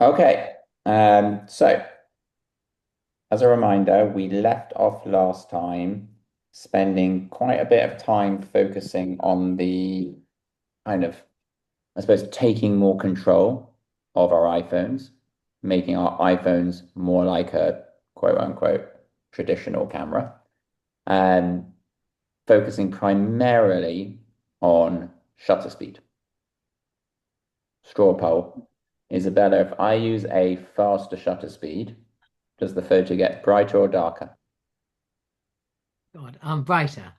Okay. So as a reminder, we left off last time spending quite a bit of time focusing on the kind of, I suppose, taking more control of our iPhones, making our iPhones more like a quote unquote traditional camera, and focusing primarily on shutter speed. Straw poll. Isabella, if I use a faster shutter speed, does the photo get brighter or darker? God, I'm brighter.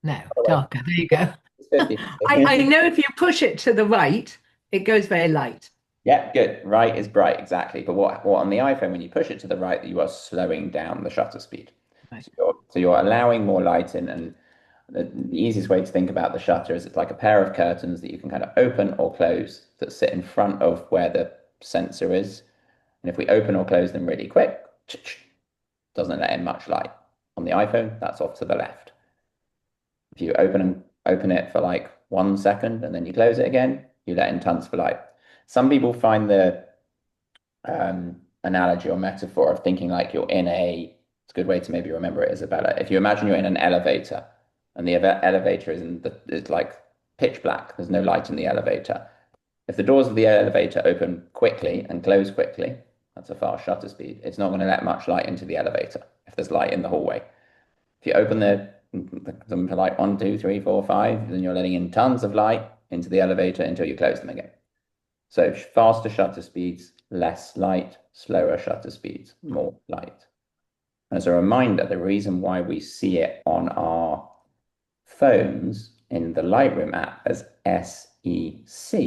No, By the way, darker. There you go. it's I 50. know if you push it to the right, it goes very light. Yeah, good. Right is bright, exactly. But what on the iPhone, when you push it to the right, you are slowing down the shutter speed. Right. So you're allowing more light in, and the easiest way to think about the shutter is it's like a pair of curtains that you can kind of open or close that sit in front of where the sensor is. And if we open or close them really quick, doesn't let in much light. On the iPhone, that's off to the left. If you open it for like 1 second and then you close it again, you let in tons of light. Some people find the analogy or metaphor of thinking like you're in it's a good way to maybe remember it, Isabella. If you imagine you're in an elevator and the elevator is like pitch black, there's no light in the elevator. If the doors of the elevator open quickly and close quickly, that's a fast shutter speed. It's not going to let much light into the elevator if there's light in the hallway. If you open them for like one, two, three, four, five, then you're letting in tons of light into the elevator until you close them again. So faster shutter speeds, less light, slower shutter speeds, more light. And as a reminder, the reason why we see it on our phones in the Lightroom app as SEC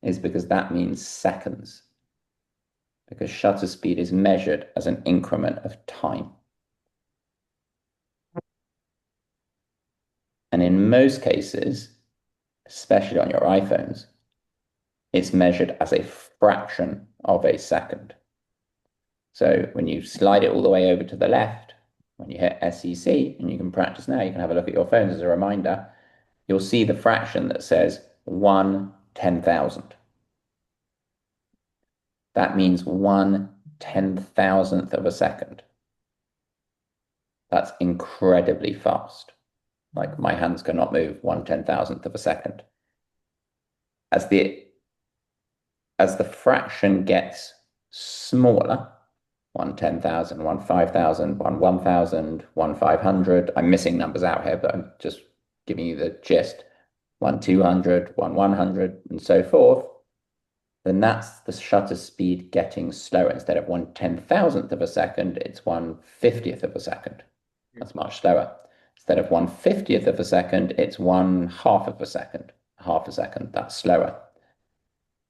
is because that means seconds, because shutter speed is measured as an increment of time. And in most cases, especially on your iPhones, it's measured as a fraction of a second. So when you slide it all the way over to the left, when you hit SEC, and you can practice now, you can have a look at your phones as a reminder, you'll see the fraction that says 1/10,000. That means 1/10,000th of a second. That's incredibly fast. Like my hands cannot move 1/10,000th of a second. As the as the fraction gets smaller, 1/10,000, 1/5,000, 1/1,000, 1/500. I'm missing numbers out here, but I'm just giving you the gist. 1/200, 1/100, and so forth. Then that's the shutter speed getting slower. Instead of 1/10,000th of a second, it's 1/50th of a second. That's much slower. Instead of 1/50th of a second, it's 1/2 of a second. Half a second, that's slower.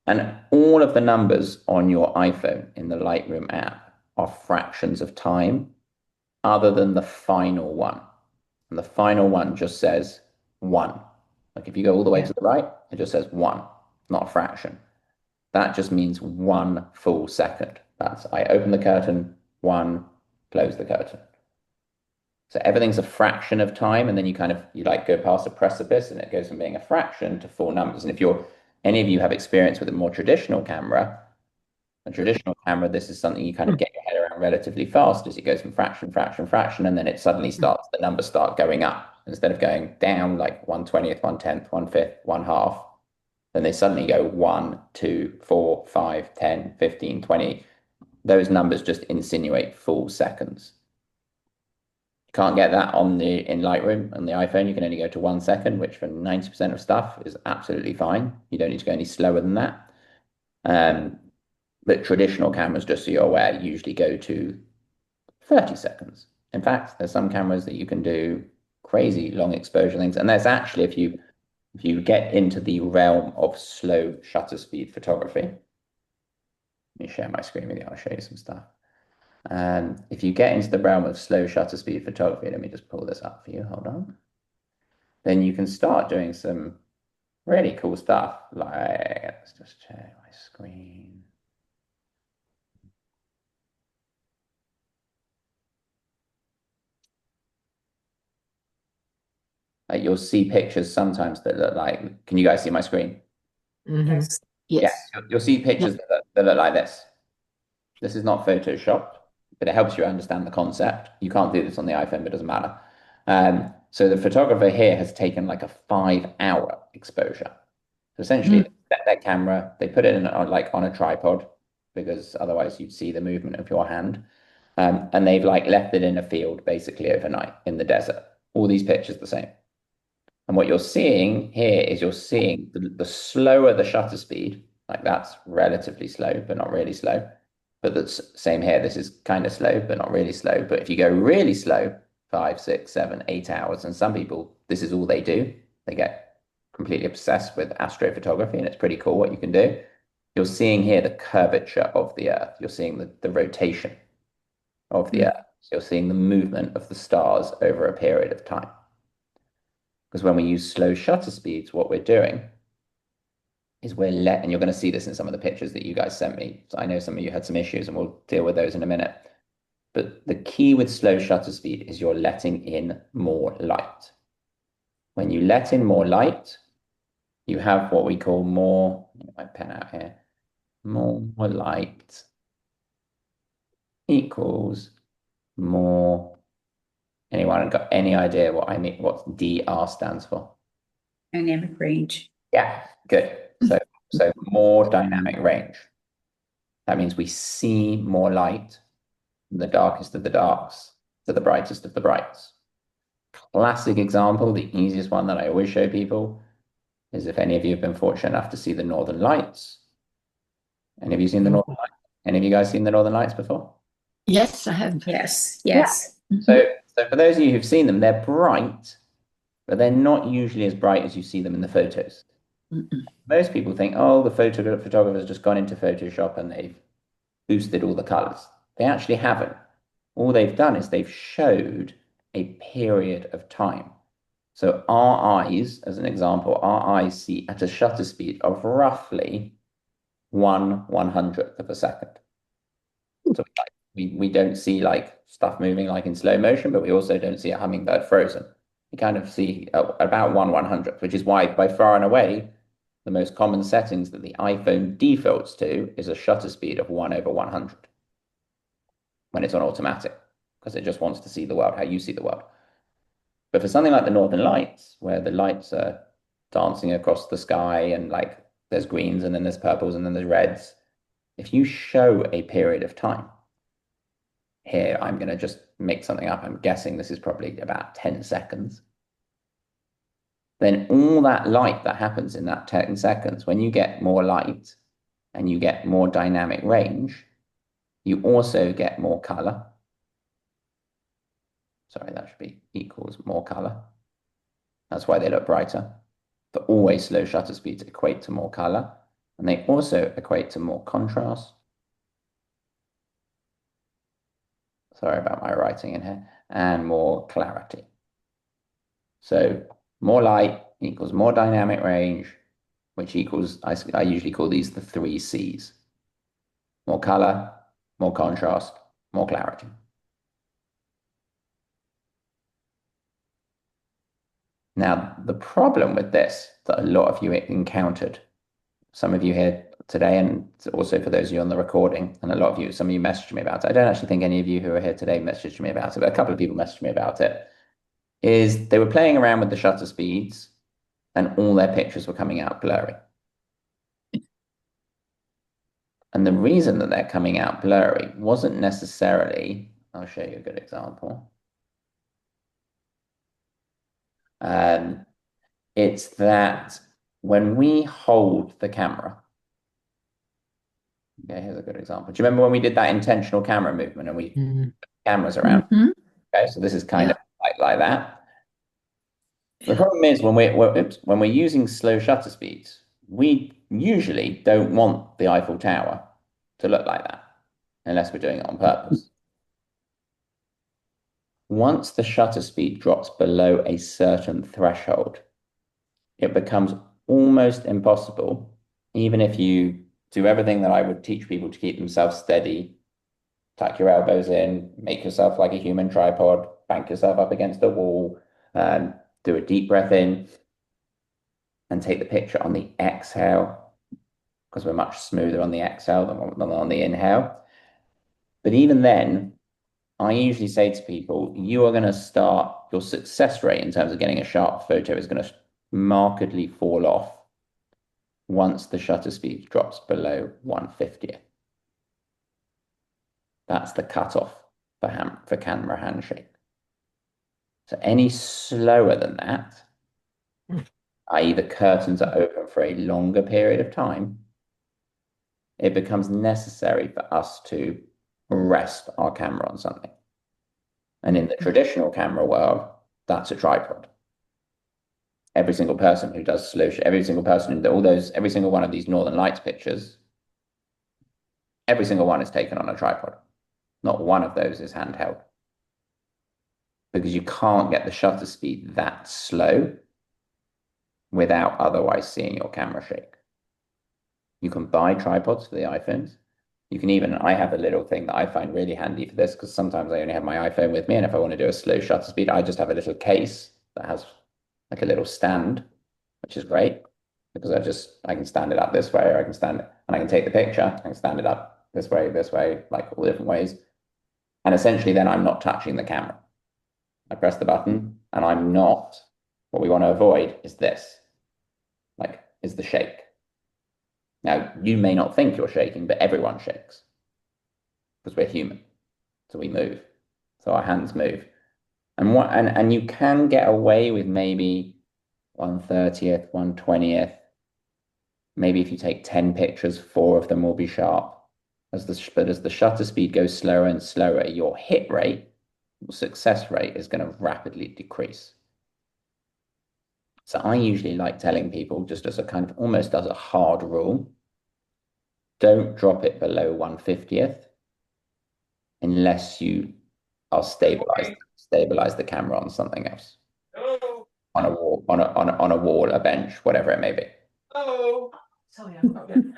And all of the numbers on your iPhone in the Lightroom app are fractions of time other than the final one. And the final one just says one. Like if you go all the way Yeah. to the right, it just says one, not a fraction. That just means one full second. That's I open the curtain, one, close the curtain. So everything's a fraction of time, and then you like go past a precipice and it goes from being a fraction to full numbers. And if you're any of you have experience with a traditional camera, this is something you kind of Hmm. get your head around relatively fast as it goes from fraction, fraction, fraction, and then it suddenly the numbers start going up. Instead of going down like 1/20th, 1/10th, 1/5, 1/2, then they suddenly go 1, 2, 4, 5, 10, 15, 20. Those numbers just insinuate full seconds. You can't get that in Lightroom on the iPhone. You can only go to 1 second, which for 90% of stuff is absolutely fine. You don't need to go any slower than that. Um, but traditional cameras, just so you're aware, usually go to 30 seconds. In fact, there's some cameras that you can do crazy long exposure things. And there's actually, if you get into the realm of slow shutter speed photography, let me share my screen with you, I'll show you some stuff. If you get into the realm of slow shutter speed photography, let me just pull this up for you, hold on. Then you can start doing some really cool stuff. Like, let's just check my screen. Like you'll see pictures sometimes that look like, can you guys see my screen? Hmm. Yes. Yeah, Yes. you'll see pictures that look like this. This is not Photoshopped, but it helps you understand the concept. You can't do this on the iPhone, but it doesn't matter. So the photographer here has taken like a 5 hour exposure. So essentially, Mm. they set their camera, they put it in like on a tripod because otherwise you'd see the movement of your hand. And they've like left it in a field basically overnight in the desert. All these pictures the same. And what you're seeing here is you're seeing the slower the shutter speed, like that's relatively slow, but not really slow. But that's same here. This is kind of slow, but not really slow. But if you go really slow, 5, 6, 7, 8 hours, and some people, this is all they do. They get completely obsessed with astrophotography, and it's pretty cool what you can do. You're seeing here the curvature of the Earth. You're seeing the rotation of the Mm. Earth. So you're seeing the movement of the stars over a period of time. Because when we use slow shutter speeds, what we're doing is and you're going to see this in some of the pictures that you guys sent me. So I know some of you had some issues and we'll deal with those in a minute. But the key with slow shutter speed is you're letting in more light. When you let in more light, you have what we call more, get my pen out here, more light equals more. Anyone got any idea what I mean, what DR stands for? Dynamic range. Yeah, good. So more dynamic range. That means we see more light from the darkest of the darks to the brightest of the brights. Classic example, the easiest one that I always show people is if any of you have been fortunate enough to see the Northern Lights. Any of you seen the Northern Lights? Any of you guys seen the Northern Lights before? Yes, I have. Yes. Yeah. Yes. Mhm. So for those of you who've seen them, they're bright, but they're not usually as bright as you see them in the photos. Mm-mm. Most people think, oh, the photographer's just gone into Photoshop and they've boosted all the colors. They actually haven't. All they've done is they've showed a period of time. So our eyes, as an example, our eyes see at a shutter speed of roughly 1/100th of a second. So we don't see like stuff moving like in slow motion, but we also don't see a hummingbird frozen. We kind of see about 1/100th, which is why by far and away, the most common settings that the iPhone defaults to is a shutter speed of 1/100 when it's on automatic, because it just wants to see the world how you see the world. But for something like the Northern Lights, where the lights are dancing across the sky and like there's greens and then there's purples and then there's reds, if you show a period of time, here I'm going to just make something up. I'm guessing this is probably about 10 seconds. Then all that light that happens in that 10 seconds, when you get more light and you get more dynamic range, you also get more color. Sorry, that should be equals more color. That's why they look brighter. The always slow shutter speeds equate to more color, and they also equate to more contrast. Sorry about my writing in here, and more clarity. So more light equals more dynamic range, which equals, I usually call these the 3 C's. More color, more contrast, more clarity. Now, the problem with this that a lot of you encountered, some of you here today, and also for those of you on the recording, and a lot of you, some of you messaged me about it. I don't actually think any of you who are here today messaged me about it, but a couple of people messaged me about it, is they were playing around with the shutter speeds and all their pictures were coming out blurry. And the reason that they're coming out blurry wasn't necessarily, I'll show you a good example. Um, it's that when we hold the camera, okay, here's a good example. Do you remember when we did that intentional camera movement and we Mm. cameras around? Mhm. Okay, so this is kind Yeah. of like that. The Yeah. problem is when we're using slow shutter speeds, we usually don't want the Eiffel Tower to look like that unless we're doing it on purpose. Once the shutter speed drops below a certain threshold, it becomes almost impossible, even if you do everything that I would teach people to keep themselves steady, tuck your elbows in, make yourself like a human tripod, bank yourself up against the wall, do a deep breath in, and take the picture on the exhale. because we're much smoother on the exhale than on the inhale. But even then, I usually say to people, you are going to start, your success rate in terms of getting a sharp photo is going to markedly fall off once the shutter speed drops below 1/50th. That's the cutoff for camera handshake. So any slower than that, i.e. the curtains are open for a longer period of time, it becomes necessary for us to rest our camera on something. And in the traditional camera world, that's a tripod. Every single person who does solution, every single person in all those, every single one of these Northern Lights pictures, every single one is taken on a tripod. Not one of those is handheld because you can't get the shutter speed that slow without otherwise seeing your camera shake. You can buy tripods for the iPhones. You can even, I have a little thing that I find really handy for this because sometimes I only have my iPhone with me. And if I want to do a slow shutter speed, I just have a little case that has like a little stand, which is great because I can stand it up this way or I can stand it and I can take the picture. I can stand it up this way, like all different ways. And essentially then I'm not touching the camera. I press the button and I'm not, what we want to avoid is this, like is the shake. Now, you may not think you're shaking, but everyone shakes because we're human. So we move. So our hands move. And you can get away with maybe 1/30th, 1/20th. Maybe if you take 10 pictures, 4 of them will be sharp. But as the shutter speed goes slower and slower, your hit rate, your success rate is going to rapidly decrease. So I usually like telling people, just as a kind of almost as a hard rule, don't drop it below 1/50th unless you are stabilize the camera on something else. On a wall, on a wall, a bench, whatever it may be. Sorry, I'm not good.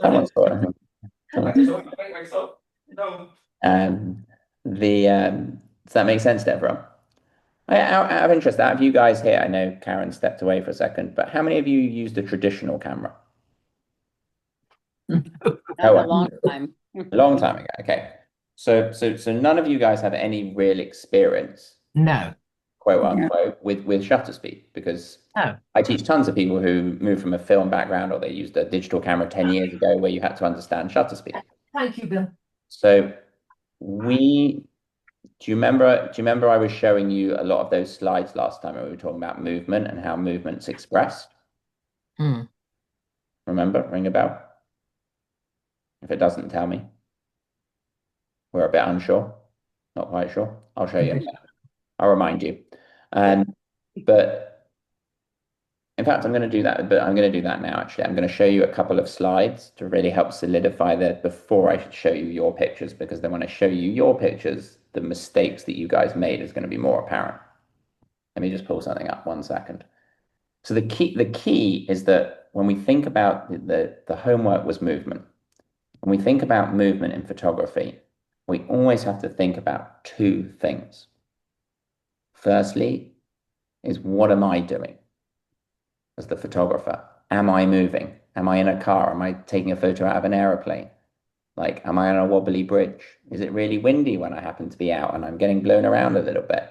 Someone saw it. Um, does that make sense to everyone? Out of interest, out of you guys here, I know Karen stepped away for a second, but how many of you used a traditional camera? Not No a one. long time. A long time ago. Okay. So none of you guys have any real experience, No, quote No. unquote, with shutter speed because no. I teach tons of people who moved from a film background or they used a digital camera 10 years ago where you had to understand shutter speed. Thank you, Bill. So we do you remember I was showing you a lot of those slides last time when we were talking about movement and how movement's expressed? Hmm. Remember? Ring a bell? If it doesn't, tell me. We're a bit unsure, not quite sure. I'll show you. I'll remind you. But in fact, I'm going to do that, but I'm going to do that now, actually. I'm going to show you a couple of slides to really help solidify that before I show you your pictures, because then when I show you your pictures, the mistakes that you guys made is going to be more apparent. Let me just pull something up 1 second. So the key is that when we think about the homework was movement. When we think about movement in photography, we always have to think about two things. Firstly, is what am I doing as the photographer? Am I moving? Am I in a car? Am I taking a photo out of an aeroplane? Like, am I on a wobbly bridge? Is it really windy when I happen to be out and I'm getting blown around a little bit?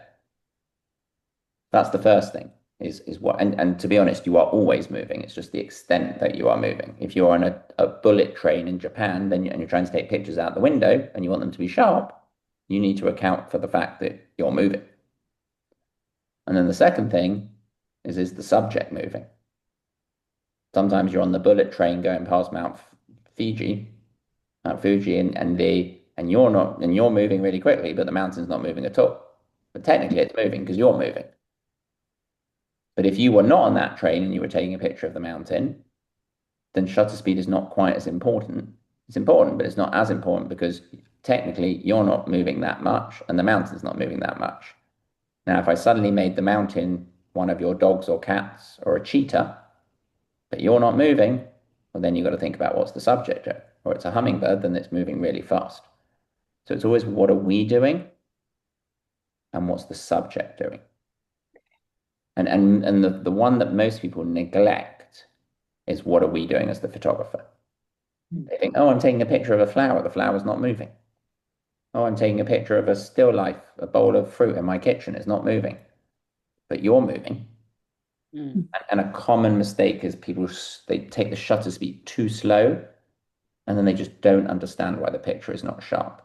That's the first thing is what, and to be honest, you are always moving. It's just the extent that you are moving. If you're on a bullet train in Japan, then and you're trying to take pictures out the window and you want them to be sharp, you need to account for the fact that you're moving. And then the second thing is the subject moving. Sometimes you're on the bullet train going past Mount Fuji, and you're moving really quickly, but the mountain's not moving at all. But technically, it's moving because you're moving. But if you were not on that train and you were taking a picture of the mountain, then shutter speed is not quite as important. It's important, but it's not as important because technically you're not moving that much and the mountain's not moving that much. Now, if I suddenly made the mountain one of your dogs or cats or a cheetah, but you're not moving, well, then you've got to think about what's the subject. Or it's a hummingbird, then it's moving really fast. So it's always what are we doing and what's the subject doing? And the one that most people neglect is what are we doing as the photographer? Mm. They think, oh, I'm taking a picture of a flower. The flower's not moving. Oh, I'm taking a picture of a still life, a bowl of fruit in my kitchen. It's not moving, but you're moving. Mm. And a common mistake is people they take the shutter speed too slow, and then they just don't understand why the picture is not sharp.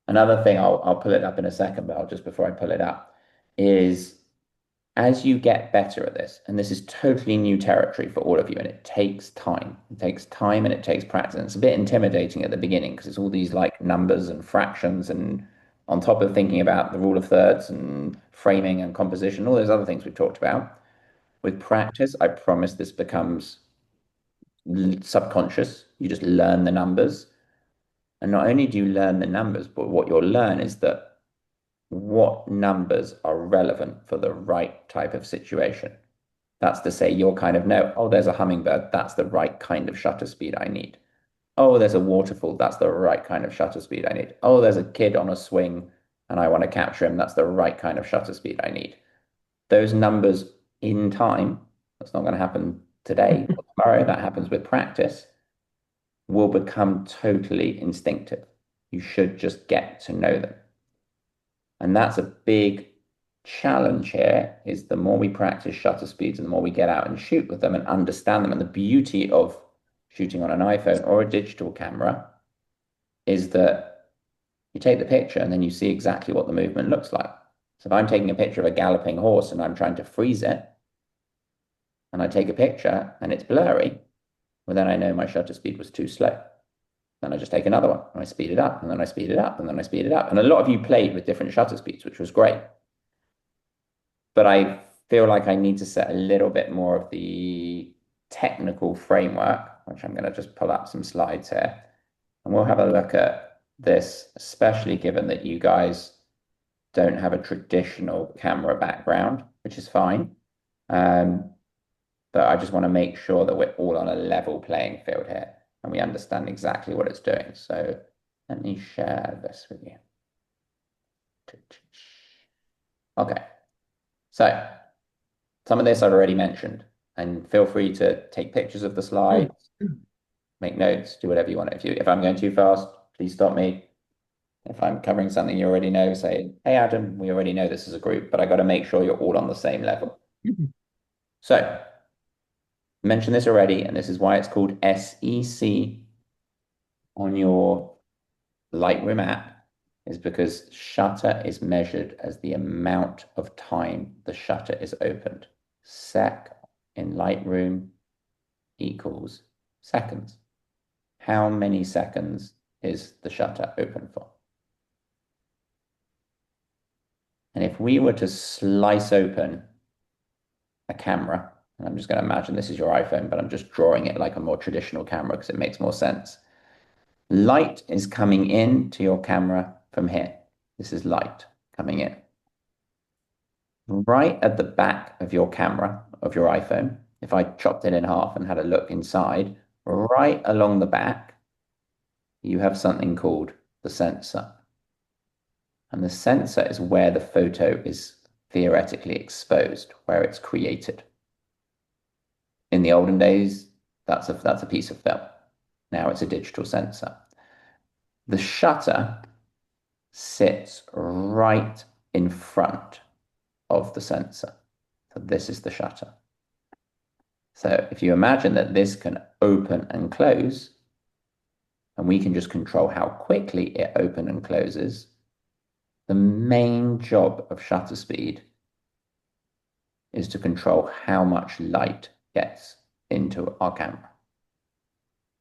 Another thing, I'll pull it up in a second, but I'll just before I pull it up, is as you get better at this, and this is totally new territory for all of you, and it takes time. It takes time and it takes practice. And it's a bit intimidating at the beginning because it's all these like numbers and fractions, and on top of thinking about the rule of thirds and framing and composition, all those other things we've talked about. With practice, I promise this becomes subconscious. You just learn the numbers. And not only do you learn the numbers, but what you'll learn is that what numbers are relevant for the right type of situation. That's to say, you'll kind of know, oh, there's a hummingbird. That's the right kind of shutter speed I need. Oh, there's a waterfall. That's the right kind of shutter speed I need. Oh, there's a kid on a swing and I want to capture him. That's the right kind of shutter speed I need. Those numbers in time, that's not going to happen today or tomorrow. That happens with practice, will become totally instinctive. You should just get to know them. And that's a big challenge here is the more we practice shutter speeds and the more we get out and shoot with them and understand them. And the beauty of shooting on an iPhone or a digital camera is that you take the picture and then you see exactly what the movement looks like. So if I'm taking a picture of a galloping horse and I'm trying to freeze it and I take a picture and it's blurry, well, then I know my shutter speed was too slow. Then I just take another one and I speed it up and then I speed it up and then I speed it up. And a lot of you played with different shutter speeds, which was great. But I feel like I need to set a little bit more of the technical framework, which I'm going to just pull up some slides here. And we'll have a look at this, especially given that you guys don't have a traditional camera background, which is fine. But I just want to make sure that we're all on a level playing field here and we understand exactly what it's doing. So let me share this with you. Okay, so some of this I've already mentioned, and feel free to take pictures of the slides, make notes, do whatever you want. If I'm going too fast, please stop me. If I'm covering something you already know, say, hey, Adam, we already know this is a group, but I got to make sure you're all on the same level. So, I mentioned this already, and this is why it's called SEC on your Lightroom app, is because shutter is measured as the amount of time the shutter is opened. Sec in Lightroom equals seconds. How many seconds is the shutter open for? And if we were to slice open a camera, and I'm just going to imagine this is your iPhone, but I'm just drawing it like a more traditional camera because it makes more sense. Light is coming in to your camera from here. This is light coming in. Right at the back of your camera, of your iPhone, if I chopped it in half and had a look inside, right along the back, you have something called the sensor. And the sensor is where the photo is theoretically exposed, where it's created. In the olden days, that's a piece of film. Now it's a digital sensor. The shutter sits right in front of the sensor. So this is the shutter. So if you imagine that this can open and close, and we can just control how quickly it opens and closes, the main job of shutter speed is to control how much light gets into our camera,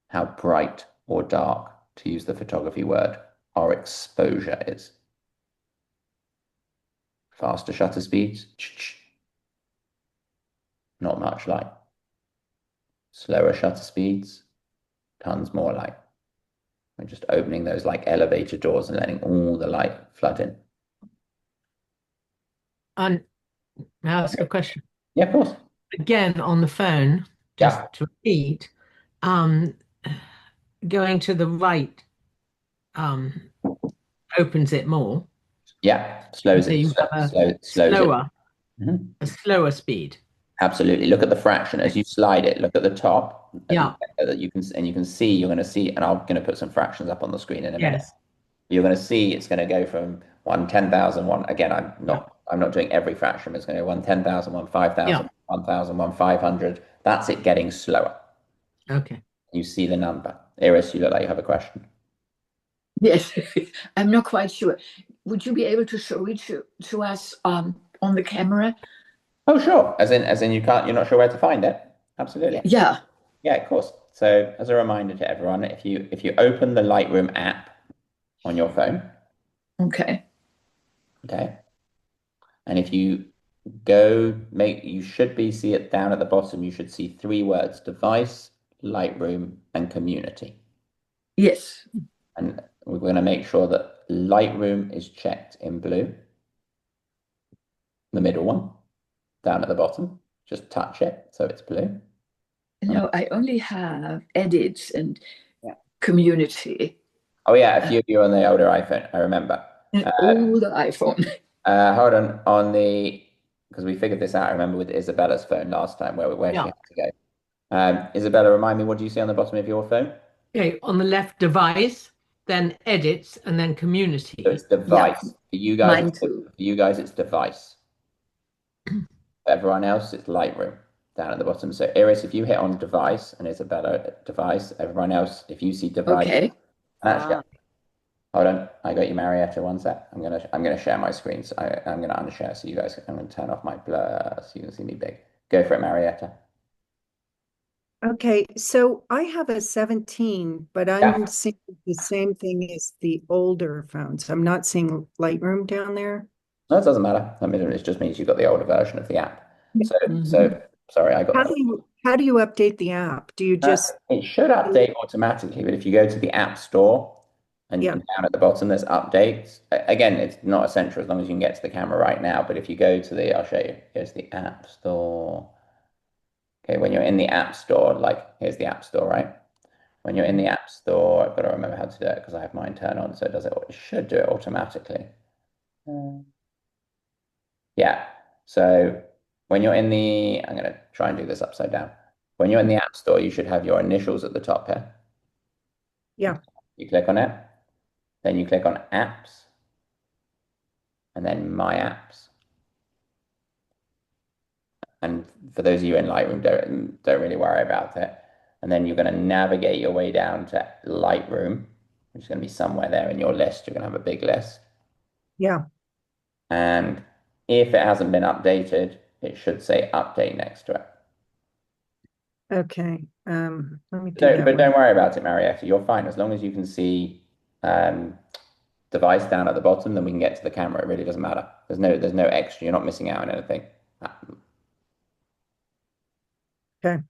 how bright or dark, to use the photography word, our exposure is. Faster shutter speeds, not much light. Slower shutter speeds, tons more light. We're just opening those like elevator doors and letting all the light flood in. And may I ask a question? Yeah, of course. Again, on the phone, just Yeah, to repeat, um, going to the right um, opens it more. yeah, slows So it, you have slows it. slower, Mhm. a slower speed. Absolutely. Look at the fraction as you slide it. Look at the top of Yeah. that you can see. You're going to see, and I'm going to put some fractions up on the screen in a minute. Yes. You're going to see it's going to go from 1 10,000 one. Again, Yeah. I'm not doing every fraction. But it's going to go 1 10,000 1 5,000 Yeah. 1,000 1 500. That's it getting slower. Okay. You see the number. Iris, you look like you have a question. Yes, I'm not quite sure. Would you be able to show it to us on the camera? Oh, sure. As in you're not sure where to find it. Absolutely. Yeah. Yeah, of course. So as a reminder to everyone, if you open the Lightroom app on your phone, Okay. okay, and if you you should see it down at the bottom. You should see three words: device, Lightroom, and community. Yes. And we're going to make sure that Lightroom is checked in blue, the middle one, down at the bottom. Just touch it so it's blue. No, I only have edits and Yeah. community. Oh yeah, a few of you on the older iPhone, I remember. An older iPhone. Hold on because we figured this out, I remember, with Isabella's phone last time where she Yeah. had to go. Isabella, remind me, what do you see on the bottom of your phone? Okay. On the left, device, then edits, and then So community. it's device. Yeah, For mine too. you guys, it's device. For everyone else, it's Lightroom down at the bottom. So Iris, if you hit on device, and Isabella device, everyone else, if you see device, Okay. actually, hold on, I got you, Marietta. One sec. I'm gonna share my screen. So I'm gonna unshare so you guys. I'm gonna turn off my blur so you can see me big. Go for it, Marietta. Okay, so I have a 17, but Yeah. I'm seeing the same thing as the older phones. I'm not seeing Lightroom down there. No, it doesn't matter. I mean, it just means you've got the older version of the app. So, Mhm. sorry, I got How that. do you update the app? Do you just It should update automatically, but if you go to the App Store and yeah, down at the bottom, there's updates. Again, it's not essential as long as you can get to the camera right now. But if you go to I'll show you. Here's the App Store. Okay, when you're in the App Store, here's the App Store, right? When you're in the App Store, I've got to remember how to do it because I have mine turned on, so it should do it automatically. Yeah. So when you're in I'm going to try and do this upside down. When you're in the App Store, you should have your initials at the top here. yeah. You click on it, then you click on Apps, and then My Apps. And for those of you in Lightroom, don't really worry about it. And then you're going to navigate your way down to Lightroom, which is going to be somewhere there in your list. You're going to have a big list. Yeah. And if it hasn't been updated, it should say update next to it. Okay. Let me do that But one. don't worry about it, Marietta. You're fine. As long as you can see device down at the bottom, then we can get to the camera. It really doesn't matter. There's no extra. You're not missing out on anything. Okay.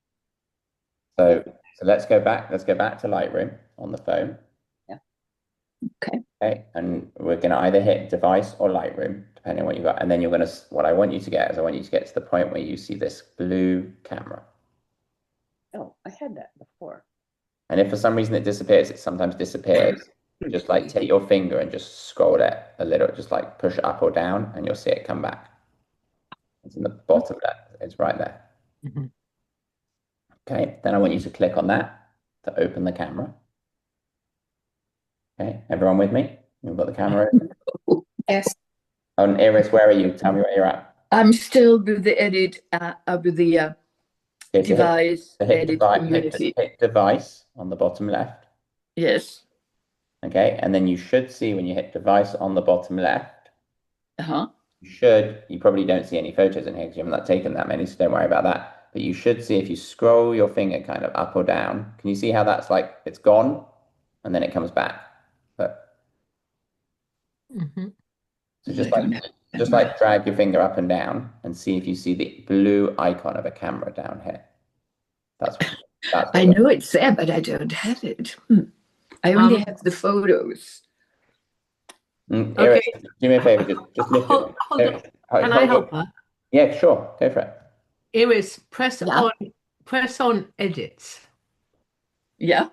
So let's go back. Let's go back to Lightroom on the phone. Yeah. Okay. Okay, and we're going to either hit device or Lightroom, depending on what you got. And then what I want you to get is I want you to get to the point where you see this blue camera. Oh, I had that before. And if for some reason it disappears, it sometimes disappears. Just take your finger and just scroll it a little, just push it up or down, and you'll see it come back. It's in the bottom left. It's right there. Mhm. Okay, then I want you to click on that to open the camera. Okay, everyone with me? You've got the camera open? Yes. Oh, and Iris, where are you? Tell me where you're at. I'm still with the edit, with the Okay, so device edit community. hit device on the bottom left. Yes. Okay, and then you should see when you hit device on the bottom left, Uh-huh. you probably don't see any photos in here because you haven't taken that many, so don't worry about that. But you should see if you scroll your finger kind of up or down, can you see how that's it's gone and then it comes back? But Mhm. so I drag your finger up and down and see if you see the blue icon of a camera down here. That's I know it's there, but I don't have it. I only have the photos. Iris, do me a favor, just lift Hold it. on. Can I help her? Yeah, sure, go for it. Iris, press Yeah. on edits, Yeah.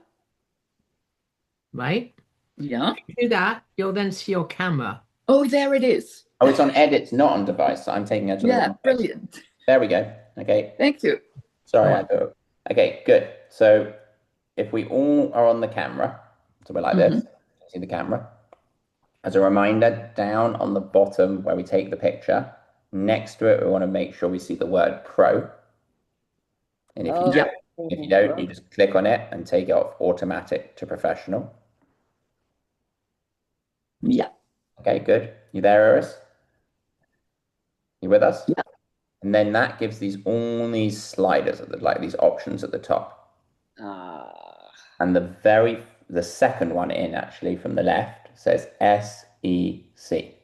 right? Yeah. If you do that, you'll then see your camera. Oh, there it is. Oh, it's on edits, not on device. So I'm taking it to the Yeah, wrong place. brilliant. There we go. Okay. Thank you. Sorry, I thought. Okay, good. So if we all are on the camera, so we're like this, see the camera. As a reminder, down on the bottom where we take the picture, next to it, we want to make sure we see the word pro. And if you Oh, don't, if you don't, you just click on it and take it off automatic to professional. yeah. Okay, good. You there, Iris? You with us? Yeah. And then that gives these all these sliders at the, like these options at the top. And the second one in actually from the left says SEC.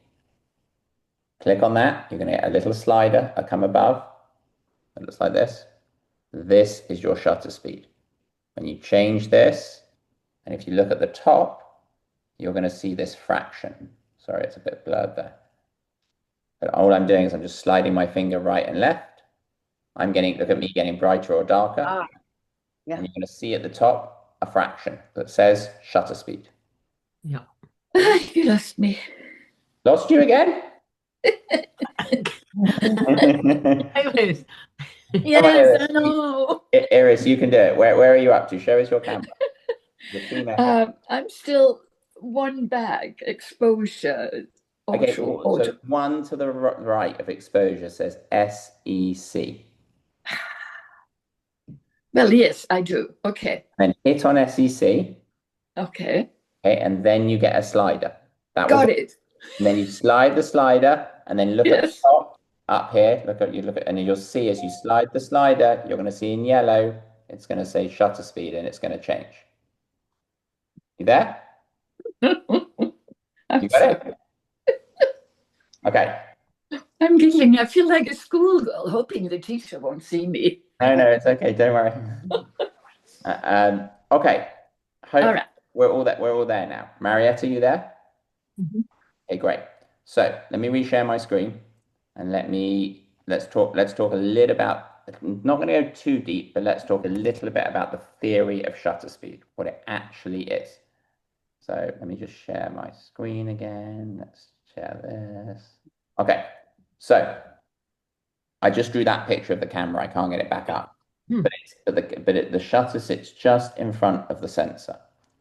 Click on that. You're going to get a little slider come above. It looks like this. This is your shutter speed. When you change this, and if you look at the top, you're going to see this fraction. Sorry, it's a bit blurred there. But all I'm doing is I'm just sliding my finger right and left. Look at me getting brighter or darker. Yeah. And you're going to see at the top a fraction that says shutter speed. Yeah. You lost me. Lost you again? Iris. Yes, I know. Iris, you can do it. Where are you up to? Show us your camera. The team effort. I'm still one bag exposure. Okay, Auto. so one to the right of exposure says SEC. Well, yes, I do. Okay. Then hit on SEC. Okay. Okay, and then you get a slider. Got it. And then you slide the slider, and then look at the Yes. top up here. And you'll see as you slide the slider, you're going to see in yellow, it's going to say shutter speed, and it's going to change. You there? You got it? Okay. I'm giggling. I feel like a schoolgirl, hoping the teacher won't see me. No, it's okay. Don't worry. Okay. All right. We're all there now. Marietta, you there? Mhm. Okay, great. So let me reshare my screen and let's talk a little about, not going to go too deep, but let's talk a little bit about the theory of shutter speed, what it actually is. So let me just share my screen again. Let's share this. Okay, so I just drew that picture of the camera. I can't get it back up. But the shutter sits just in front of the sensor.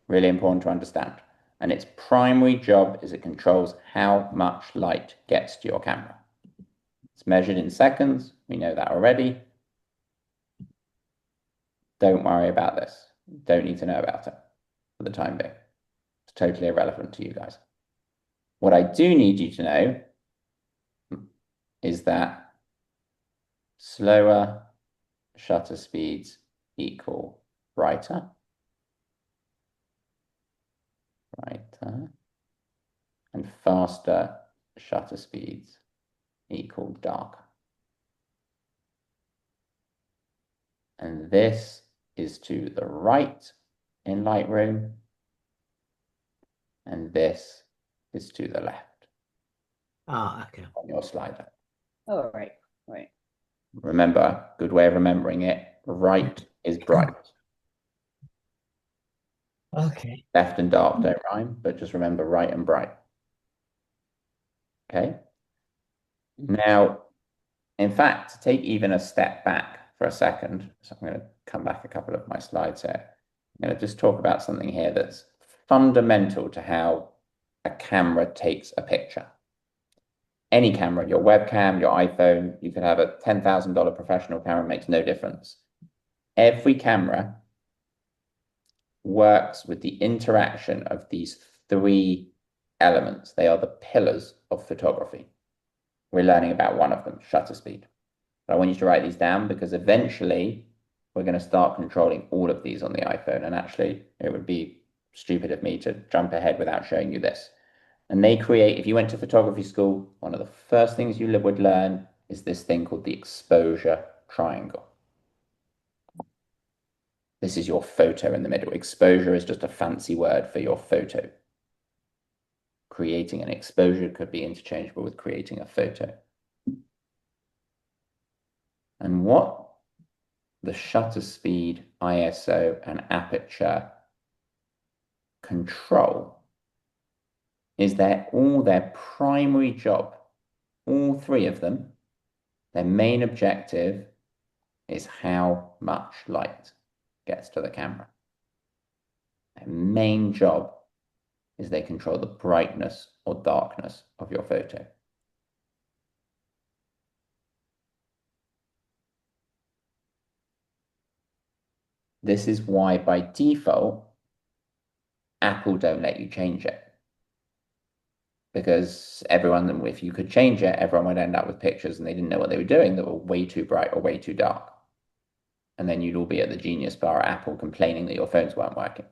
Really important to understand. And its primary job is it controls how much light gets to your camera. It's measured in seconds. We know that already. Don't worry about this. Don't need to know about it for the time being. It's totally irrelevant to you guys. What I do need you to know is that slower shutter speeds equal brighter, and faster shutter speeds equal darker. And this is to the right in Lightroom, and this is to the left Okay. on your slider. All right. Right. Remember, good way of remembering it, right is bright. Okay. Left and dark don't rhyme, but just remember right and bright. Okay? Now, in fact, to take even a step back for a second, so I'm going to come back a couple of my slides here. I'm going to just talk about something here that's fundamental to how a camera takes a picture. Any camera, your webcam, your iPhone, you could have a $10,000 professional camera, makes no difference. Every camera works with the interaction of these three elements. They are the pillars of photography. We're learning about one of them, shutter speed. But I want you to write these down because eventually we're going to start controlling all of these on the iPhone. And actually, it would be stupid of me to jump ahead without showing you this. And they create, if you went to photography school, one of the first things you would learn is this thing called the exposure triangle. This is your photo in the middle. Exposure is just a fancy word for your photo. Creating an exposure could be interchangeable with creating a photo. And what the shutter speed, ISO, and aperture control is their primary job, all three of them, their main objective is how much light gets to the camera. Their main job is they control the brightness or darkness of your photo. This is why by default, Apple don't let you change it. Because everyone, if you could change it, everyone would end up with pictures and they didn't know what they were doing that were way too bright or way too dark. And then you'd all be at the Genius Bar at Apple complaining that your phones weren't working.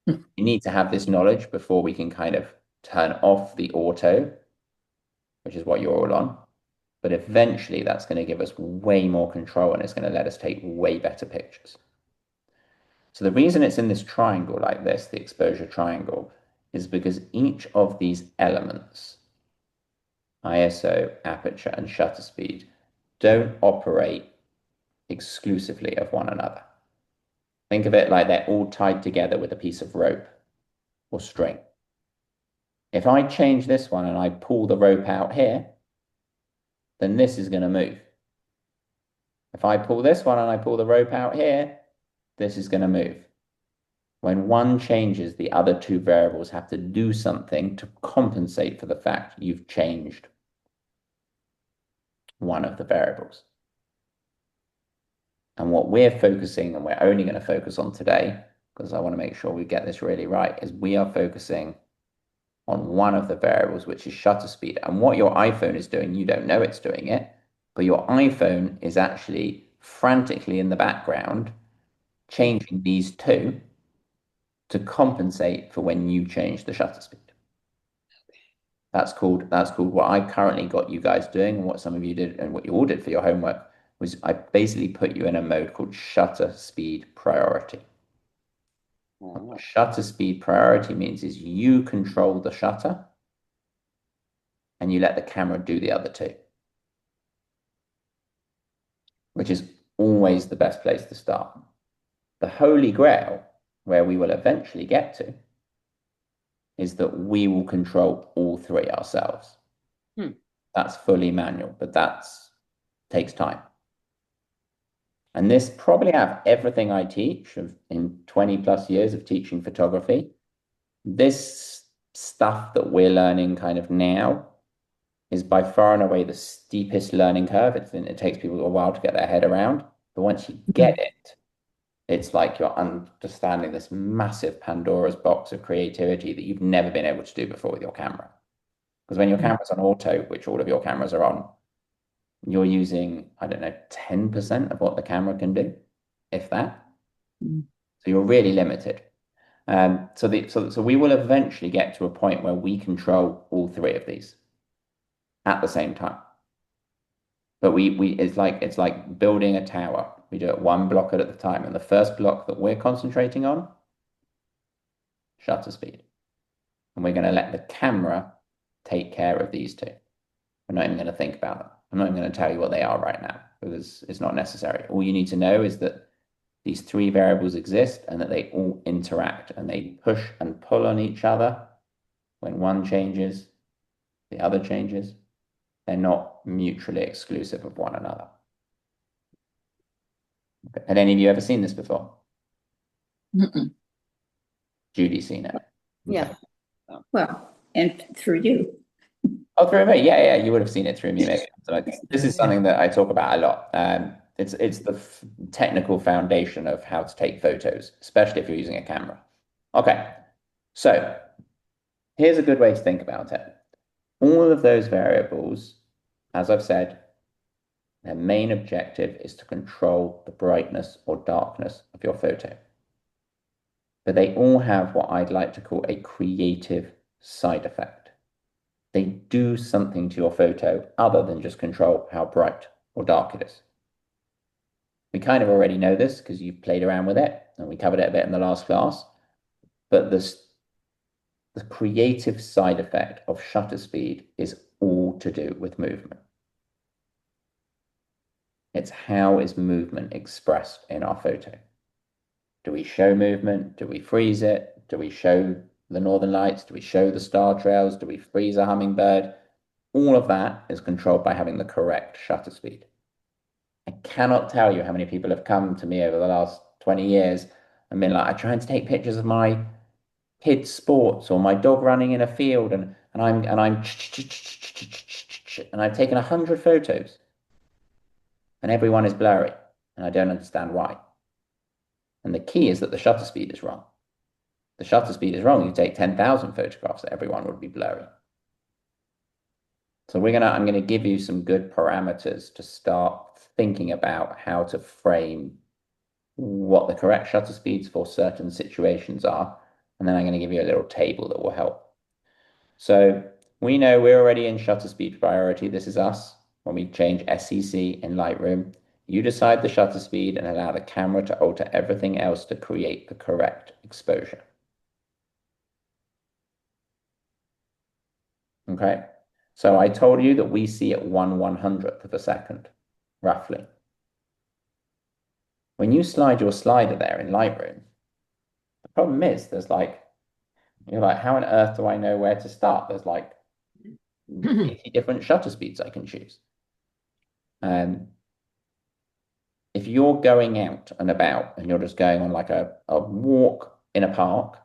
You need to have this knowledge before we can kind of turn off the auto, which is what you're all on. But eventually that's going to give us way more control and it's going to let us take way better pictures. So the reason it's in this triangle like this, the exposure triangle, is because each of these elements, ISO, aperture, and shutter speed, don't operate exclusively of one another. Think of it like they're all tied together with a piece of rope or string. If I change this one and I pull the rope out here, then this is going to move. If I pull this one and I pull the rope out here, this is going to move. When one changes, the other two variables have to do something to compensate for the fact you've changed one of the variables. And what we're focusing, and we're only going to focus on today, because I want to make sure we get this really right, is we are focusing on one of the variables, which is shutter speed. And what your iPhone is doing, you don't know it's doing it, but your iPhone is actually frantically in the background changing these two to compensate for when you change the shutter speed. That's called what I currently got you guys doing, and what some of you did and what you all did for your homework was I basically put you in a mode called shutter speed priority. What shutter speed priority means is you control the shutter and you let the camera do the other two, which is always the best place to start. The holy grail, where we will eventually get to, is that we will control all three ourselves. That's fully manual, but that takes time. And this probably out of everything I teach in 20 plus years of teaching photography, this stuff that we're learning kind of now is by far and away the steepest learning curve. It takes people a while to get their head around, but once you get it, it's like you're understanding this massive Pandora's box of creativity that you've never been able to do before with your camera. Because when your camera's on auto, which all of your cameras are on, you're using, I don't know, 10% of what the camera can do, if that. So you're really limited. So we will eventually get to a point where we control all three of these at the same time. But it's like building a tower. We do it one block at a time. And the first block that we're concentrating on, shutter speed. And we're going to let the camera take care of these two. We're not even going to think about them. I'm not even going to tell you what they are right now because it's not necessary. All you need to know is that these three variables exist and that they all interact and they push and pull on each other. When one changes, the other changes. They're not mutually exclusive of one another. Okay. Had any of you ever seen this before? Judy's seen it. Yeah. Well, and through you. Oh, through me? Yeah, you would have seen it through me, maybe. So this is something that I talk about a lot. It's the technical foundation of how to take photos, especially if you're using a camera. Okay, so here's a good way to think about it. All of those variables, as I've said, their main objective is to control the brightness or darkness of your photo. But they all have what I'd like to call a creative side effect. They do something to your photo other than just control how bright or dark it is. We kind of already know this because you've played around with it and we covered it a bit in the last class. But the creative side effect of shutter speed is all to do with movement. It's how is movement expressed in our photo. Do we show movement? Do we freeze it? Do we show the northern lights? Do we show the star trails? Do we freeze a hummingbird? All of that is controlled by having the correct shutter speed. I cannot tell you how many people have come to me over the last 20 years and been like, I try to take pictures of my kids' sports or my dog running in a field, and I've taken 100 photos and everyone is blurry and I don't understand why. And the key is that the shutter speed is wrong. The shutter speed is wrong. You take 10,000 photographs, everyone would be blurry. So I'm gonna give you some good parameters to start thinking about how to frame what the correct shutter speeds for certain situations are. And then I'm going to give you a little table that will help. So we know we're already in shutter speed priority. This is us when we change SCC in Lightroom. You decide the shutter speed and allow the camera to alter everything else to create the correct exposure. Okay, so I told you that we see at 1/100th of a second, roughly. When you slide your slider there in Lightroom, the problem is you're like, how on earth do I know where to start? There's like 80 different shutter speeds I can choose. If you're going out and about and you're just going on like a walk in a park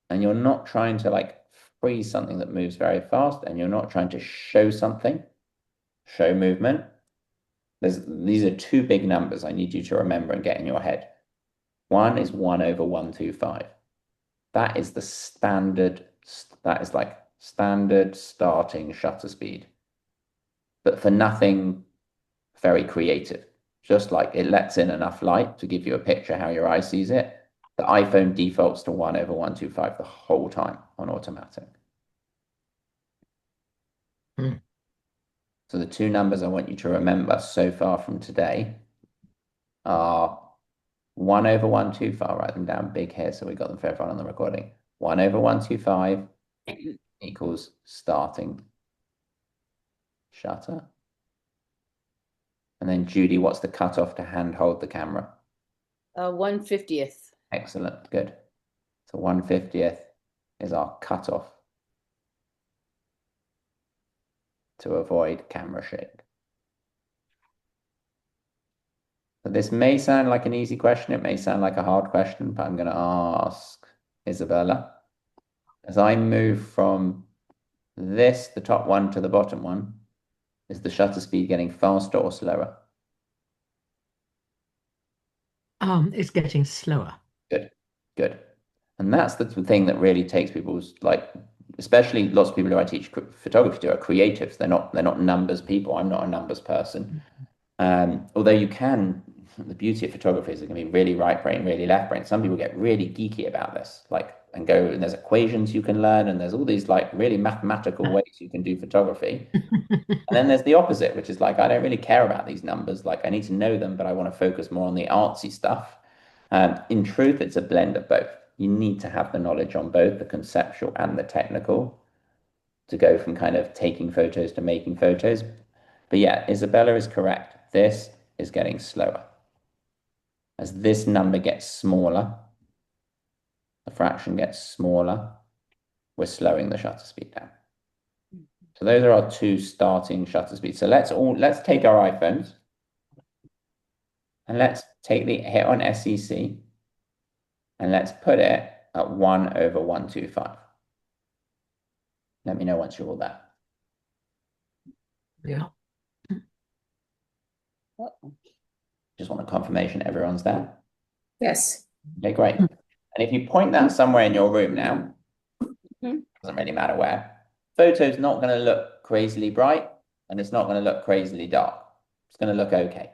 and you're not trying to like freeze something that moves very fast and you're not trying to show something, show movement, these are two big numbers I need you to remember and get in your head. One is 1/125. That is the standard, that is like standard starting shutter speed, but for nothing very creative. Just like it lets in enough light to give you a picture how your eye sees it. The iPhone defaults to 1/125 the whole time on automatic. Mm. So the two numbers I want you to remember so far from today are 1/125. I'll write them down big here so we got them for everyone on the recording. 1/125 equals starting shutter. And then Judy, what's the cutoff to hand hold the camera? 1/50th. Excellent, good. So 1/50th is our cutoff to avoid camera shake. So this may sound like an easy question. It may sound like a hard question, but I'm going to ask Isabella. As I move from this, the top one, to the bottom one, is the shutter speed getting faster or slower? It's getting slower. Good, good. And that's the thing that really takes people's, like, especially lots of people who I teach photography to are creatives. They're not numbers people. I'm not a numbers person. Although you can, the beauty of photography is it can be really right brain, really left brain. Some people get really geeky about this, like, and there's equations you can learn, and there's all these like really mathematical ways you can do photography. And then there's the opposite, which is like, I don't really care about these numbers. Like, I need to know them, but I want to focus more on the artsy stuff. In truth, it's a blend of both. You need to have the knowledge on both the conceptual and the technical to go from kind of taking photos to making photos. But yeah, Isabella is correct. This is getting slower. As this number gets smaller, the fraction gets smaller, we're slowing the shutter speed down. So those are our two starting shutter speeds. So let's take our iPhones and let's take the hit on SEC and let's put it at 1/125. Let me know once you're all there. Yeah. Just want a confirmation everyone's there. Yes. Okay, great. And if you point that somewhere in your room now, doesn't really matter where, photo's not going to look crazily bright and it's not going to look crazily dark. It's going to look okay.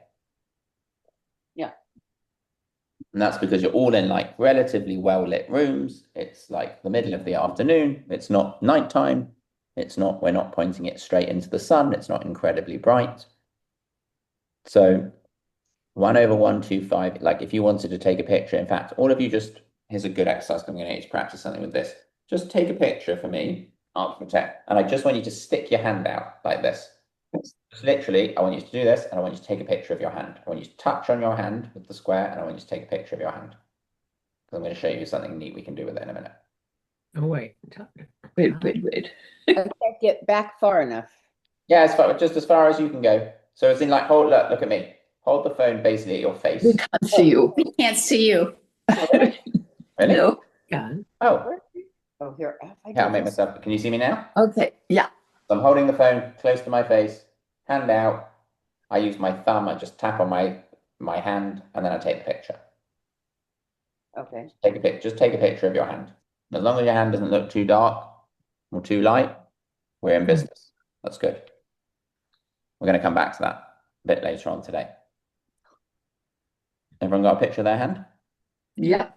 Yeah. And that's because you're all in like relatively well-lit rooms. It's like the middle of the afternoon. It's not nighttime. We're not pointing it straight into the sun. It's not incredibly bright. So 1/125, like if you wanted to take a picture, in fact, all of you here's a good exercise. I'm going to need to practice something with this. Just take a picture for me, and I just want you to stick your hand out like this. Just literally, I want you to do this, and I want you to take a picture of your hand. I want you to touch on your hand with the square, and I want you to take a picture of your hand. Because I'm going to show you something neat we can do with it in a minute. Oh, wait. Wait. I can't get back far enough. Yeah, just as far as you can go. So it's in like, look at me. hold the phone basically at your face. We can't see you. We can't see you. Really? No. Can. Oh, Oh, here. If I yeah, I'll do make this- myself. Can you see me now? Okay. Yeah. So I'm holding the phone close to my face, hand out. I use my thumb. I just tap on my hand, and then I take the picture. Okay. Take a pic. Just take a picture of your hand. As long as your hand doesn't look too dark or too light, we're in business. That's good. We're going to come back to that a bit later on today. Everyone got a picture of their hand? Yeah.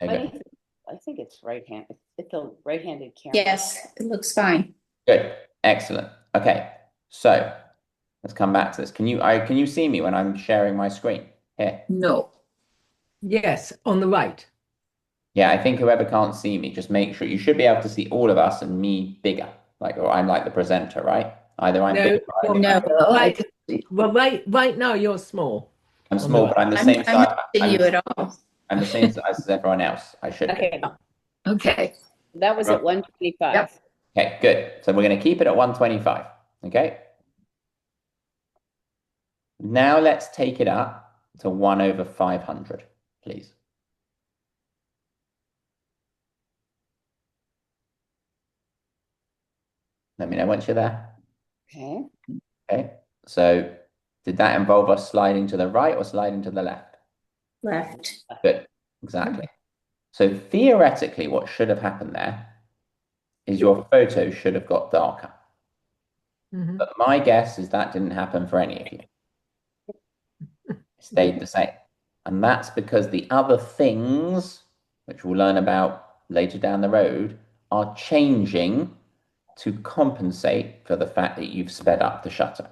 Okay, good. I think it's right-hand. It's a right-handed camera. Yes, it looks fine. Good. Excellent. Okay. So let's come back to this. Can you see me when I'm sharing my screen? Here. No. Yes, on the right. Yeah, I think whoever can't see me, just make sure you should be able to see all of us and me bigger. Like, or I'm like the presenter, right? Either I'm No, big or I'm, No, I Right. can see. Well, right now you're small. I'm on small, the but I'm the I'm same not size. seeing you at all. I'm the same size as everyone else. I should be. Okay, Okay. that was at 125. Yep. Okay, good. So we're going to keep it at 125. Okay. Now let's take it up to 1/500, please. Let me know once you're there. Okay. Okay. So did that involve us sliding to the right or sliding to the left? Left. Good. Exactly. So theoretically, what should have happened there is your photo should have got darker. Mhm. But my guess is that didn't happen for any of you. It stayed the same. And that's because the other things, which we'll learn about later down the road, are changing to compensate for the fact that you've sped up the shutter.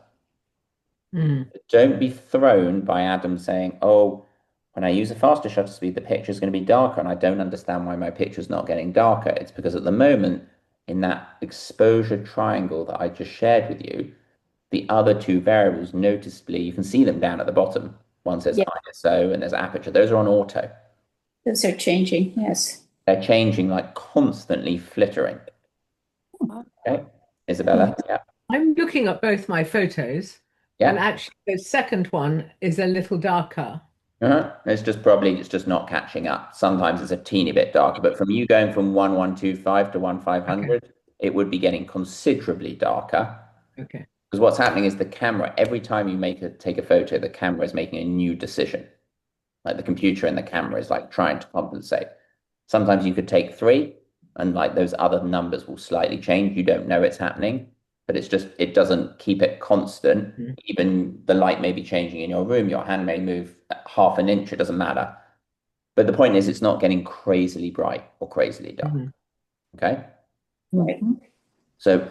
Mm. Don't be thrown by Adam saying, oh, when I use a faster shutter speed, the picture is going to be darker, and I don't understand why my picture's not getting darker. It's because at the moment, in that exposure triangle that I just shared with you, the other two variables noticeably, you can see them down at the bottom. One says Yeah. ISO and there's aperture. Those are on auto. Those are changing, yes. They're changing, like constantly flittering. Okay, Isabella? Yeah. I'm looking at both my photos, and Yeah. actually the second one is a little darker. It's just not catching up. Sometimes it's a teeny bit darker, but from you going from 1125 to 1500, it would be getting considerably darker. Okay. Because what's happening is the camera, every time you take a photo, the camera is making a new decision. Like the computer and the camera is like trying to compensate. Sometimes you could take three and like those other numbers will slightly change. You don't know it's happening, but it doesn't keep it constant. Mhm. Even the light may be changing in your room, your hand may move half an inch, it doesn't matter. But the point is it's not getting crazily bright or crazily dark. Mhm. Okay. Right. So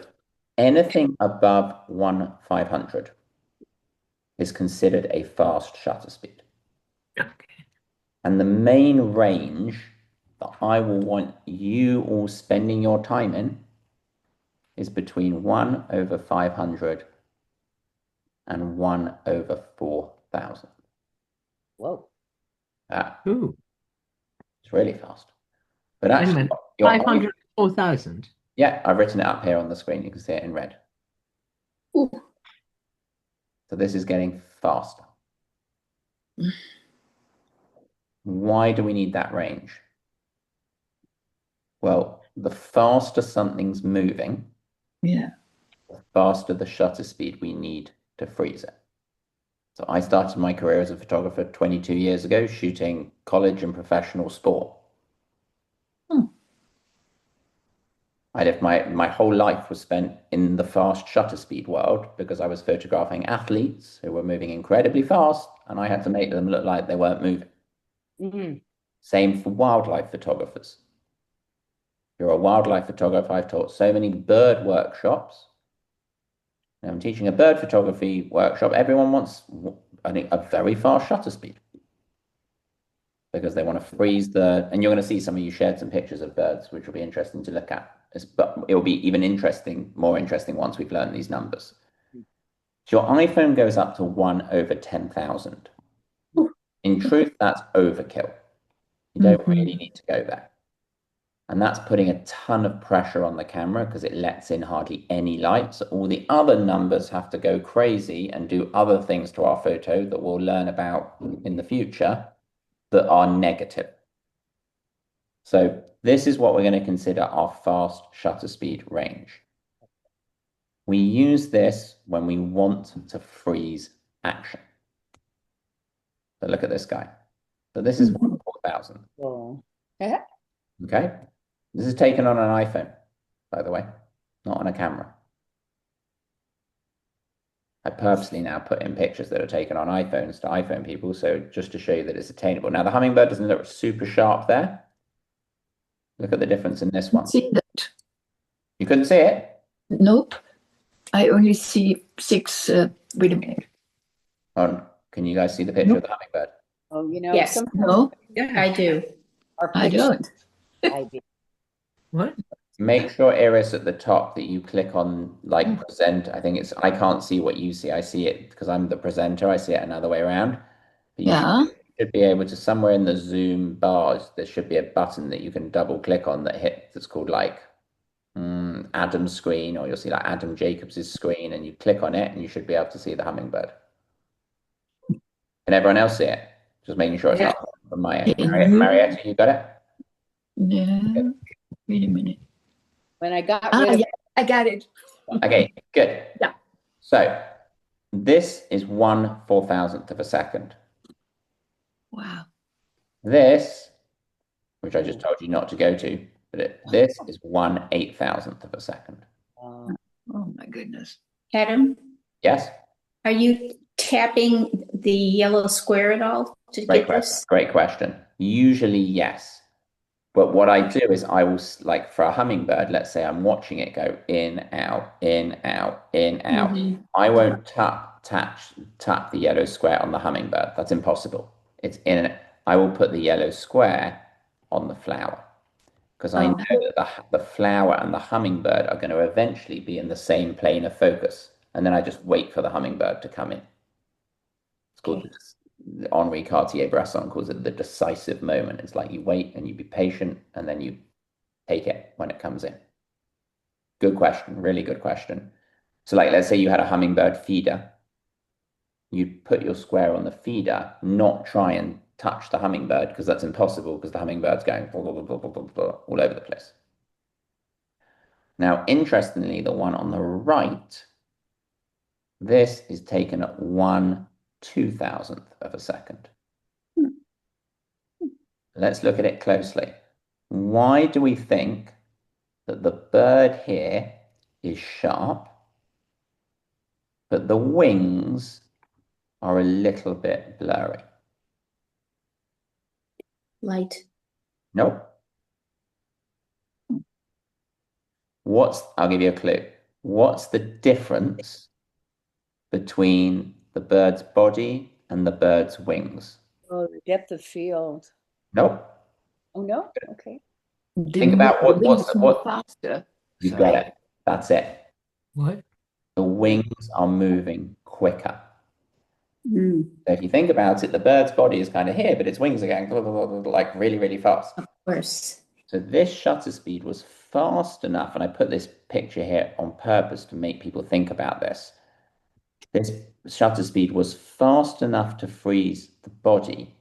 anything above 1/500 is considered a fast shutter speed. Okay. And the main range that I will want you all spending your time in is between 1/500 and 1/4000. Whoa. Ooh. It's really fast. But Wait a actually, minute. your 500, 4,000. yeah, I've written it up here on the screen. You can see it in red. Ooh. So this is getting faster. Why do we need that range? Well, the faster something's moving, Yeah. the faster the shutter speed we need to freeze it. So I started my career as a photographer 22 years ago, shooting college and professional sport. Hmm. I lived my whole life was spent in the fast shutter speed world because I was photographing athletes who were moving incredibly fast, and I had to make them look like they weren't moving. Mhm. Same for wildlife photographers. You're a wildlife photographer. I've taught so many bird workshops. And I'm teaching a bird photography workshop. Everyone wants, I think, a very fast shutter speed because they want to freeze and you're going to see some of you shared some pictures of birds, which will be interesting to look at. But it will be even more interesting once we've learned these numbers. So your iPhone goes up to 1/10,000. In truth, that's overkill. You don't really need to go there. And that's putting a ton of pressure on the camera because it lets in hardly any light. So all the other numbers have to go crazy and do other things to our photo that we'll learn about in the future that are negative. So this is what we're going to consider our fast shutter speed range. We use this when we want to freeze action. So look at this guy. So this is 1/4000. Oh. Okay. This is taken on an iPhone, by the way, not on a camera. I purposely now put in pictures that are taken on iPhones to iPhone people, so just to show you that it's attainable. Now, the hummingbird doesn't look super sharp there. Look at the difference in this one. See that? You couldn't see it? Nope. I only see 6. Wait a minute. Oh, can you guys see the picture of the hummingbird? Oh, Yes. sometimes No, I do. our I pictures- don't. I do. What? Make sure, Iris, at the top that you click on like present. I think it's, I can't see what you see. I see it because I'm the presenter. I see it another way around. But you Yeah. should be able to, somewhere in the Zoom bars, there should be a button that you can double click on that's called like Adam's screen, or you'll see like Adam Jacobs's screen, and you click on it and you should be able to see the hummingbird. Can everyone else see it? Just making sure it's not from my end. Marietta, you got it? No. Wait a minute. When I got rid of Yeah, I got it. Okay, good. Yeah. So this is 1/4000th of a second. Wow. This, which I just told you not to go to, but this is 1/8000th of a second. Oh my goodness. Adam, Yes? are you tapping the yellow square at all to Great get question. this? Great question. Usually, yes. But what I do is I will, like for a hummingbird, let's say I'm watching it go in, out, in, out, in, out. I won't tap the yellow square on the hummingbird. That's impossible. It's in it. I will put the yellow square on the flower because I know that the flower and the hummingbird are going to eventually be in the same plane of focus. And then I just wait for the hummingbird to come in. It's called Henri Cartier-Bresson calls it the decisive moment. It's like you wait and you be patient and then you take it when it comes in. Good question, really good question. So like, let's say you had a hummingbird feeder. You'd put your square on the feeder, not try and touch the hummingbird because that's impossible because the hummingbird's going blah, blah, blah, blah, blah, blah, all over the place. Now, interestingly, the one on the right, this is taken at 1/2000th of a second. Let's look at it closely. Why do we think that the bird here is sharp, but the wings are a little bit blurry? Light. Nope. I'll give you a clue. What's the difference between the bird's body and the bird's wings? Oh, the depth of field. Nope. Oh, no? Okay. Think about what faster. you got it. That's it. What? The wings are moving quicker. Mm, So if you think about it, the bird's body is kind of here, but its wings are going like really, really fast. of course. So this shutter speed was fast enough, and I put this picture here on purpose to make people think about this. This shutter speed was fast enough to freeze the body,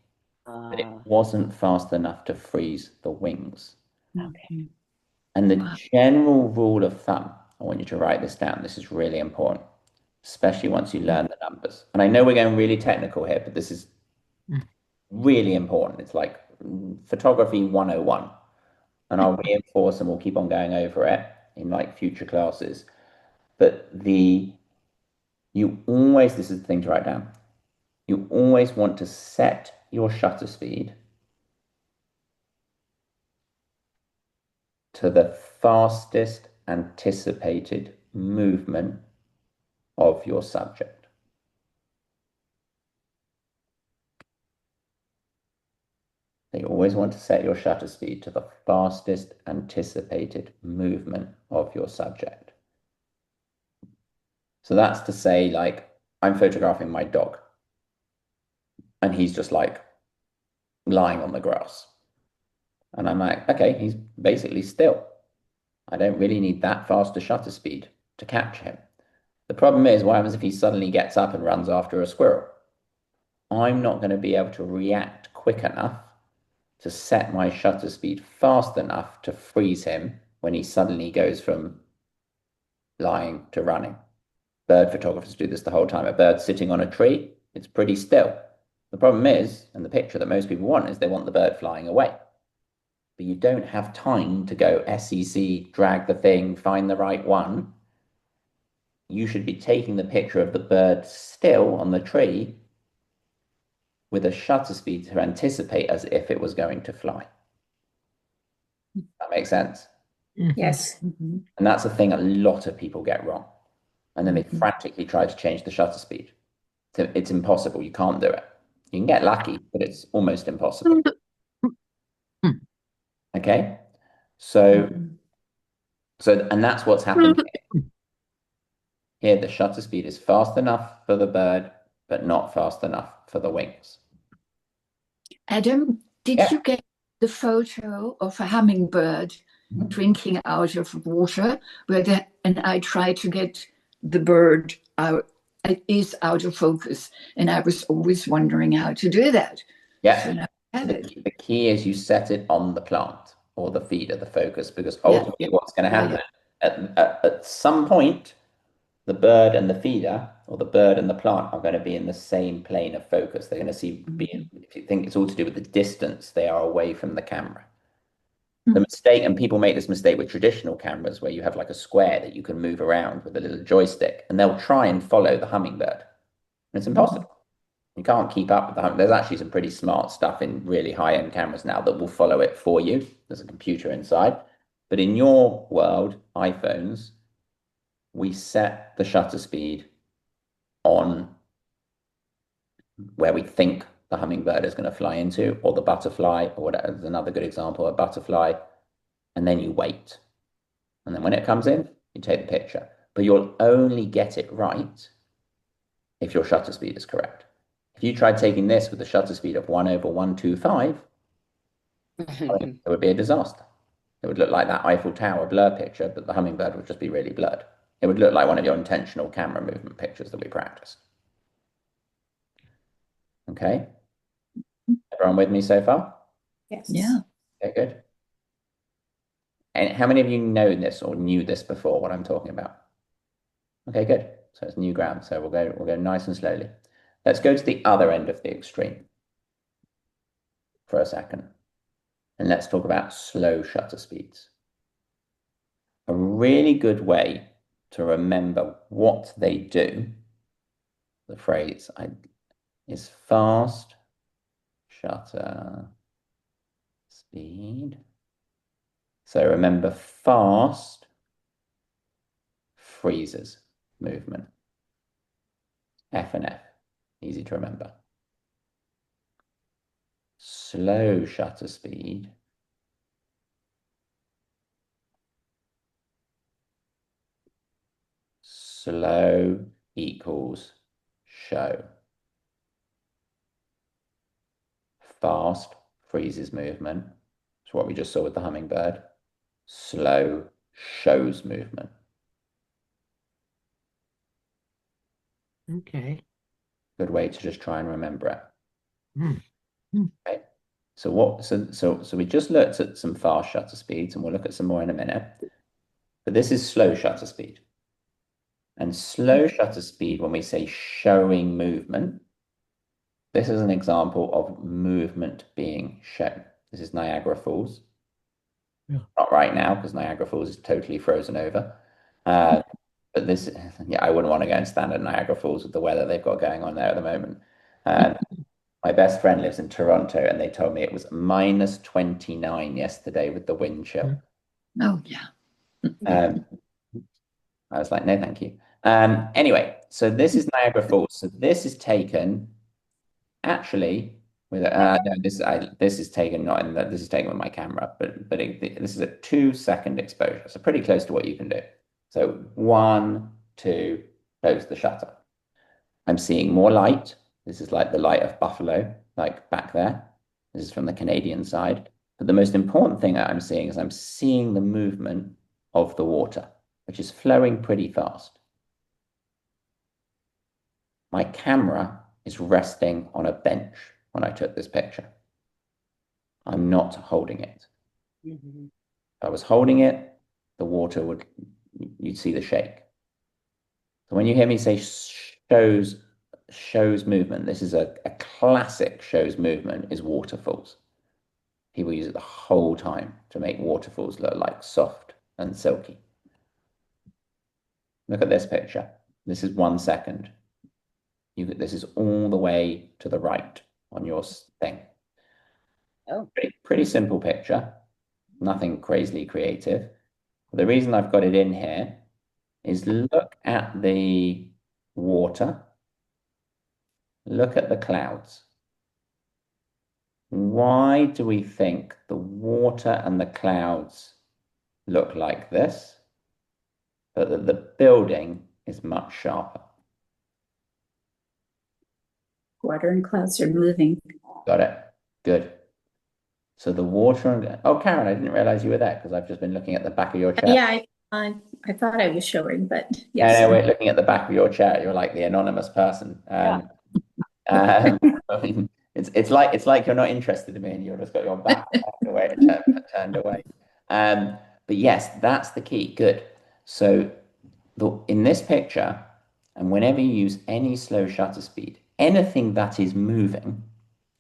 but it wasn't fast enough to freeze the wings. Okay. And the general rule of thumb, I want you to write this down. This is really important, especially once you learn the numbers. And I know we're going really technical here, but this is really important. It's like photography 101. And I'll reinforce and we'll keep on going over it in like future classes. But this is the thing to write down. You always want to set your shutter speed to the fastest anticipated movement of your subject. So you always want to set your shutter speed to the fastest anticipated movement of your subject. So that's to say, like, I'm photographing my dog and he's just like lying on the grass. And I'm like, okay, he's basically still. I don't really need that fast a shutter speed to catch him. The problem is, what happens if he suddenly gets up and runs after a squirrel? I'm not going to be able to react quick enough to set my shutter speed fast enough to freeze him when he suddenly goes from lying to running. Bird photographers do this the whole time. A bird sitting on a tree, it's pretty still. The problem is, and the picture that most people want is they want the bird flying away. But you don't have time to go SEC, drag the thing, find the right one. You should be taking the picture of the bird still on the tree with a shutter speed to anticipate as if it was going to fly. That makes sense? Yes. Mhm. And that's the thing a lot of people get wrong. And then they frantically try to change the shutter speed. It's impossible. You can't do it. You can get lucky, but it's almost impossible. Okay? So, and that's what's happened here. Here, the shutter speed is fast enough for the bird, but not fast enough for the wings. Adam, did Yeah. you get the photo of a hummingbird drinking out of water and I tried to get the bird out? It is out of focus, and I was always wondering how to do that. Yeah. So now I have it. The key is you set it on the plant or the feeder, the focus, because Yeah, ultimately yeah. what's going to Yeah, happen at some point, the bird and the feeder or the bird and the plant are going to be in the same plane of focus. They're going to if you think it's all to do with the distance they are away from the camera. The mistake, and people make this mistake with traditional cameras where you have like a square that you can move around with a little joystick, and they'll try and follow the hummingbird. And it's impossible. You can't keep up with the hummingbird. There's actually some pretty smart stuff in really high-end cameras now that will follow it for you. There's a computer inside. But in your world, iPhones, we set the shutter speed on where we think the hummingbird is going to fly into, or the butterfly, or whatever. There's another good example, a butterfly, and then you wait. And then when it comes in, you take the picture. But you'll only get it right if your shutter speed is correct. If you tried taking this with a shutter speed of 1/125, it would be a disaster. It would look like that Eiffel Tower blur picture, but the hummingbird would just be really blurred. It would look like one of your intentional camera movement pictures that we practice. Okay? Everyone with me so far? Yes. Yeah. Okay, good. And how many of you know this or knew this before, what I'm talking about? Okay, good. So it's new ground. So we'll go nice and slowly. Let's go to the other end of the extreme for a second. And let's talk about slow shutter speeds. A really good way to remember what they do, the phrase is fast shutter speed. So remember, fast freezes movement. F and F, easy to remember. Slow shutter speed slow equals show. Fast freezes movement. That's what we just saw with the hummingbird. Slow shows movement. Okay. Good way to just try and remember it. Mm. Okay. So we just looked at some fast shutter speeds, and we'll look at some more in a minute. But this is slow shutter speed. And slow shutter speed, when we say showing movement, this is an example of movement being shown. This is Niagara Falls. Yeah. Not right now, because Niagara Falls is totally frozen over. But this, yeah, I wouldn't want to go and stand at Niagara Falls with the weather they've got going on there at the moment. My best friend lives in Toronto, and they told me it was -29 yesterday with the wind chill. Oh, yeah. I was like, no, thank you. Anyway, so this is Niagara Falls. So this is taken actually with no, this is taken not in this is taken with my camera, but this is a 2-second exposure. So pretty close to what you can do. So 1, 2, close the shutter. I'm seeing more light. This is like the light of Buffalo, like back there. This is from the Canadian side. But the most important thing that I'm seeing is I'm seeing the movement of the water, which is flowing pretty fast. My camera is resting on a bench when I took this picture. I'm not holding it. Mhm. If I was holding it, the water would, you'd see the shake. So when you hear me say shows movement, this is a classic shows movement is waterfalls. People use it the whole time to make waterfalls look like soft and silky. Look at this picture. This is 1 second. This is all the way to the right on your thing. Oh, Pretty simple picture. Nothing crazily creative. The reason I've got it in here is look at the water. Look at the clouds. Why do we think the water and the clouds look like this, but that the building is much sharper? Water and clouds are moving. Got it. Good. So the water and oh, Karen, I didn't realize you were there because I've just been looking at the back of your chair. Yeah, I thought I was showing, but No, yes. no, we're looking at the back of your chair. You're like the anonymous person. Um, it's like you're not interested in me and you've just got your back away, turned away. But yes, that's the key. Good. So in this picture, and whenever you use any slow shutter speed, anything that is moving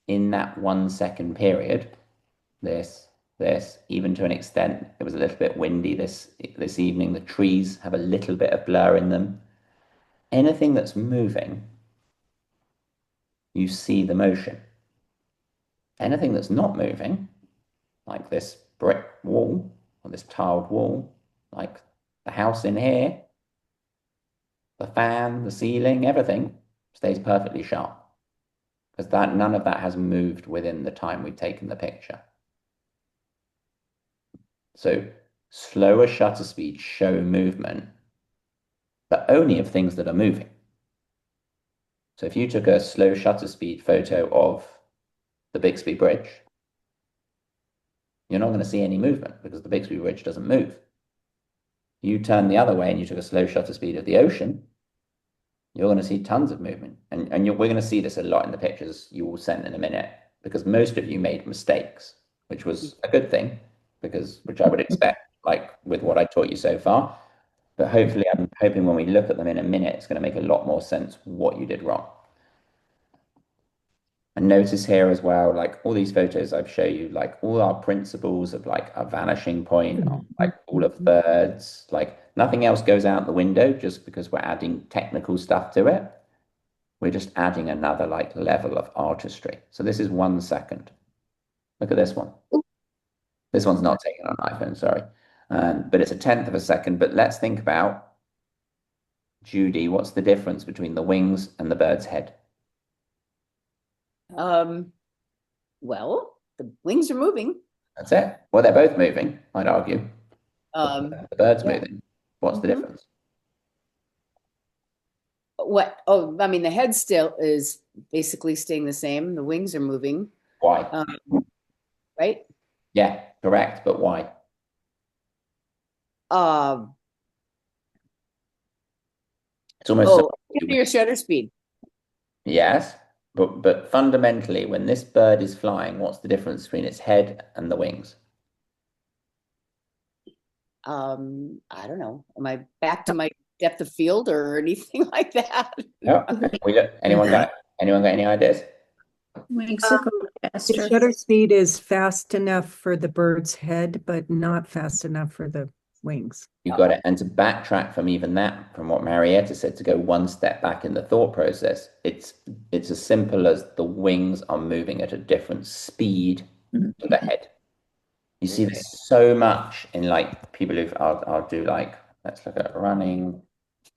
in that 1 second period, this, even to an extent, it was a little bit windy this evening. The trees have a little bit of blur in them. Anything that's moving, you see the motion. Anything that's not moving, like this brick wall or this tiled wall, like the house in here, the fan, the ceiling, everything stays perfectly sharp because none of that has moved within the time we've taken the picture. So slower shutter speeds show movement, but only of things that are moving. So if you took a slow shutter speed photo of the Bixby Bridge, you're not going to see any movement because the Bixby Bridge doesn't move. You turn the other way and you took a slow shutter speed of the ocean, you're going to see tons of movement. And we're going to see this a lot in the pictures you will send in a minute because most of you made mistakes, which was a good thing which I would expect, like with what I taught you so far. But hopefully, I'm hoping when we look at them in a minute, it's going to make a lot more sense what you did wrong. And notice here as well, like all these photos I've shown you, like all our principles of like a vanishing point, like all of thirds, like nothing else goes out the window just because we're adding technical stuff to it. We're just adding another like level of artistry. So this is 1 second. Look at this one. This one's not taken on iPhone, sorry. But it's a 1/10 of a second. But let's think about, Judy, what's the difference between the wings and the bird's head? well, the wings are moving. That's it. Well, they're both moving, I'd argue. The bird's yeah. moving. What's the Mhm. difference? What? Oh, I mean, the head still is basically staying the same. The wings are moving, Why? right? Yeah, correct. But why? Uh, It's almost oh, your shutter speed. yes, but fundamentally, when this bird is flying, what's the difference between its head and the wings? I don't know. Am I back to my depth of field or anything like that? No. Anyone got any ideas? Wings are going The faster. shutter speed is fast enough for the bird's head, but not fast enough for the wings. You got it. And to backtrack from even that, from what Marietta said, to go 1 step back in the thought process, it's as simple as the wings are moving at a different speed to the head. You see this so much in like people I'll do like, let's look at running,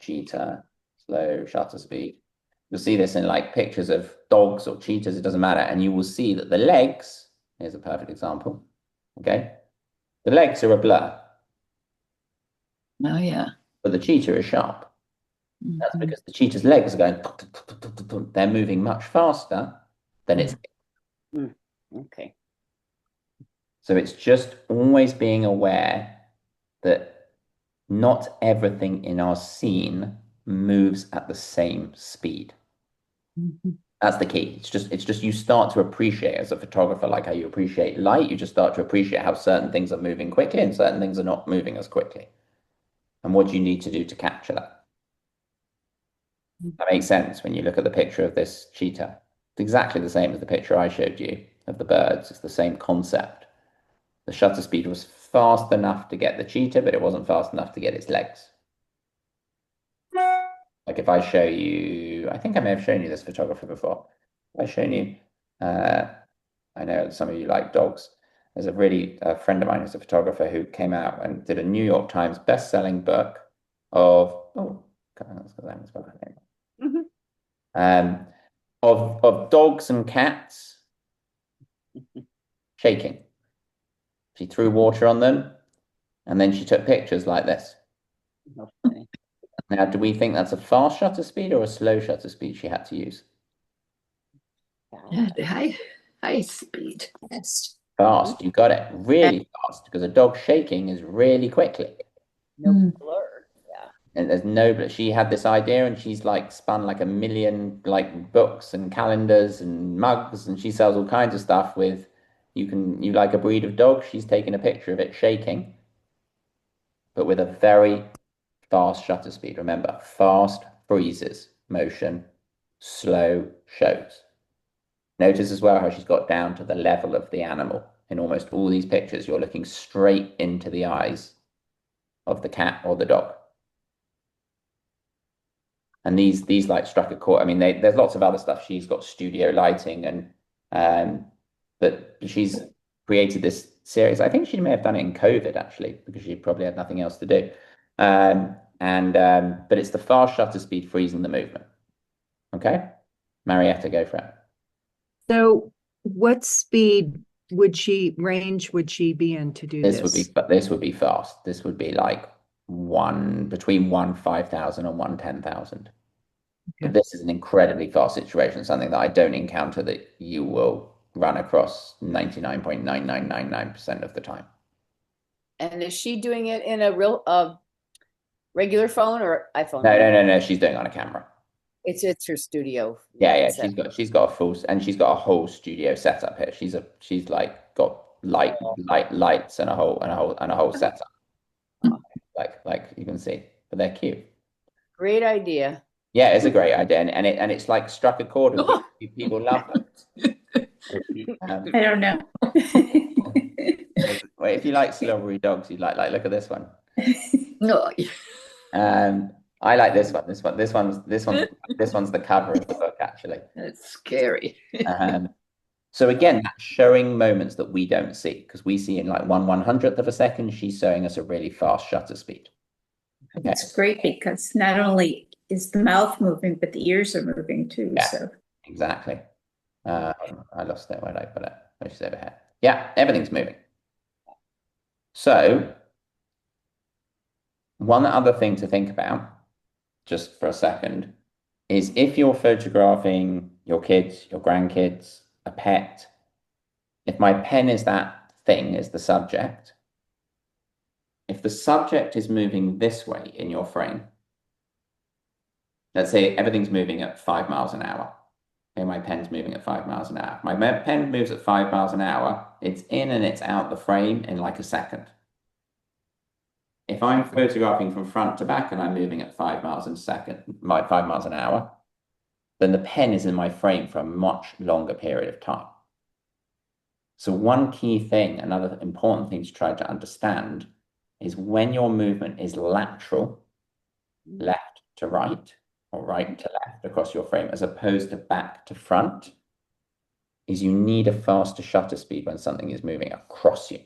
cheetah, slow shutter speed. You'll see this in like pictures of dogs or cheetahs, it doesn't matter. And you will see that the legs, here's a perfect example. Okay. The legs are a blur, Oh, yeah. but the cheetah is sharp. That's because the cheetah's legs are going, they're moving much faster than its. Okay. So it's just always being aware that not everything in our scene moves at the same speed. That's the key. It's just you start to appreciate as a photographer, like how you appreciate light, you just start to appreciate how certain things are moving quickly and certain things are not moving as quickly. And what do you need to do to capture that? That makes sense when you look at the picture of this cheetah. It's exactly the same as the picture I showed you of the birds. It's the same concept. The shutter speed was fast enough to get the cheetah, but it wasn't fast enough to get its legs. Like if I show you, I think I may have shown you this photographer before. I've shown you, I know some of you like dogs. There's a friend of mine who's a photographer who came out and did a New York Times best-selling book of, Mhm. um, of dogs and cats shaking. She threw water on them and then she took pictures like this. Okay. Now, do we think that's a fast shutter speed or a slow shutter speed she had to use? Yeah, the high speed. Yes. Fast, you got it. Really fast, because a dog shaking is really quickly. No Mm. blur. Yeah. And there's no, but she had this idea and she's like spun like a million like books and calendars and mugs and she sells all kinds of stuff with you like a breed of dog, she's taking a picture of it shaking, but with a very fast shutter speed. Remember, fast freezes motion, slow shows. Notice as well how she's got down to the level of the animal. In almost all these pictures, you're looking straight into the eyes of the cat or the dog. And these like struck a chord. I mean, there's lots of other stuff. She's got studio lighting um, but she's created this series. I think she may have done it in COVID actually, because she probably had nothing else to do. But it's the fast shutter speed freezing the movement. Okay, Marietta, go for it. So what speed range would she be in to do this? But this would be fast. This would be like between 5,000 and 10,000. But Okay. this is an incredibly fast situation, something that I don't encounter that you will run across 99.9999% of the time. And is she doing it in a regular phone or iPhone? No. She's doing it on a camera. It's her studio. Yeah. Set. She's got a whole studio setup here. She's like got lights and a whole setup. Like you can see, but they're cute. Great idea. Yeah, it's a great idea, and it's like struck a chord with people. People love them. I don't know. Wait, if you like silvery dogs, you'd like look at this one. No, I like this one. This one's the cover of the book actually. that's scary. So again, that's showing moments that we don't see because we see in like 1/100th of a second. She's showing us a really fast shutter speed. Okay. It's great because not only is the mouth moving, but the ears are moving too. Yeah. So Exactly. I lost it. Where did I put it? Oh, she's over here. Yeah, everything's moving. So one other thing to think about, just for a second, is if you're photographing your kids, your grandkids, a pet, if my pen is that thing, is the subject, if the subject is moving this way in your frame, let's say everything's moving at 5 miles an hour. Okay, my pen's moving at 5 miles an hour. My pen moves at 5 miles an hour. It's in and it's out the frame in like a second. If I'm photographing from front to back and I'm moving at 5 miles an hour, then the pen is in my frame for a much longer period of time. So one key thing, another important thing to try to understand is when your movement is lateral, left to right, or right to left across your frame, as opposed to back to front, is you need a faster shutter speed when something is moving across you.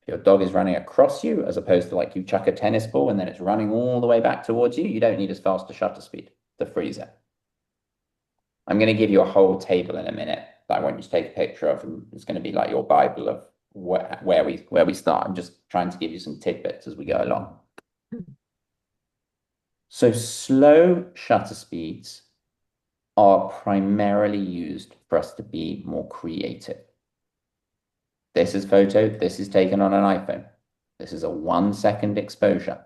If your dog is running across you, as opposed to like you chuck a tennis ball and then it's running all the way back towards you, you don't need as fast a shutter speed to freeze it. I'm going to give you a whole table in a minute that I want you to take a picture of, and it's going to be like your Bible of where we start. I'm just trying to give you some tidbits as we go along. So slow shutter speeds are primarily used for us to be more creative. This is photo. This is taken on an iPhone. This is a 1 second exposure.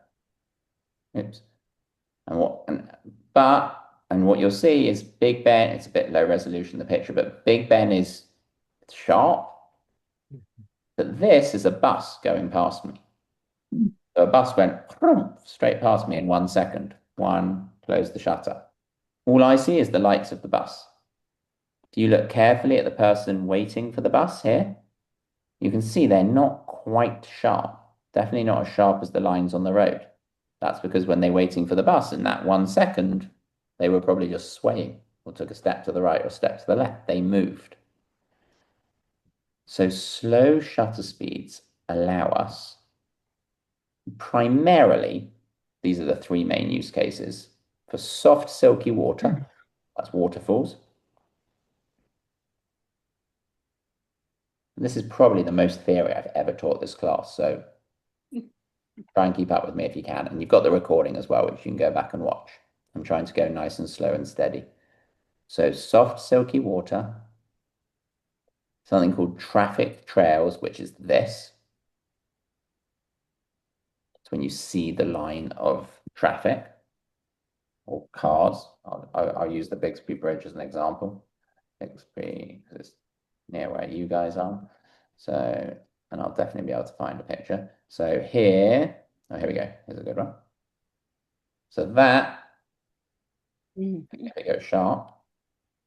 Oops. And what you'll see is Big Ben. It's a bit low resolution, the picture, but Big Ben is sharp. But this is a bus going past me. So a bus went straight past me in 1 second. One, close the shutter. All I see is the lights of the bus. Do you look carefully at the person waiting for the bus here? You can see they're not quite sharp. Definitely not as sharp as the lines on the road. That's because when they're waiting for the bus in that 1 second, they were probably just swaying or took a step to the right or a step to the left. They moved. So slow shutter speeds allow us primarily, these are the three main use cases, for soft, silky water, that's waterfalls. And this is probably the most theory I've ever taught this class, so try and keep up with me if you can. And you've got the recording as well, which you can go back and watch. I'm trying to go nice and slow and steady. So soft, silky water, something called traffic trails, which is this. It's when you see the line of traffic or cars. I'll use the Bixby Bridge as an example. Bixby, because it's near where you guys are. So, and I'll definitely be able to find a picture. So here, oh, here we go. Here's a good one. So that, if it goes sharp,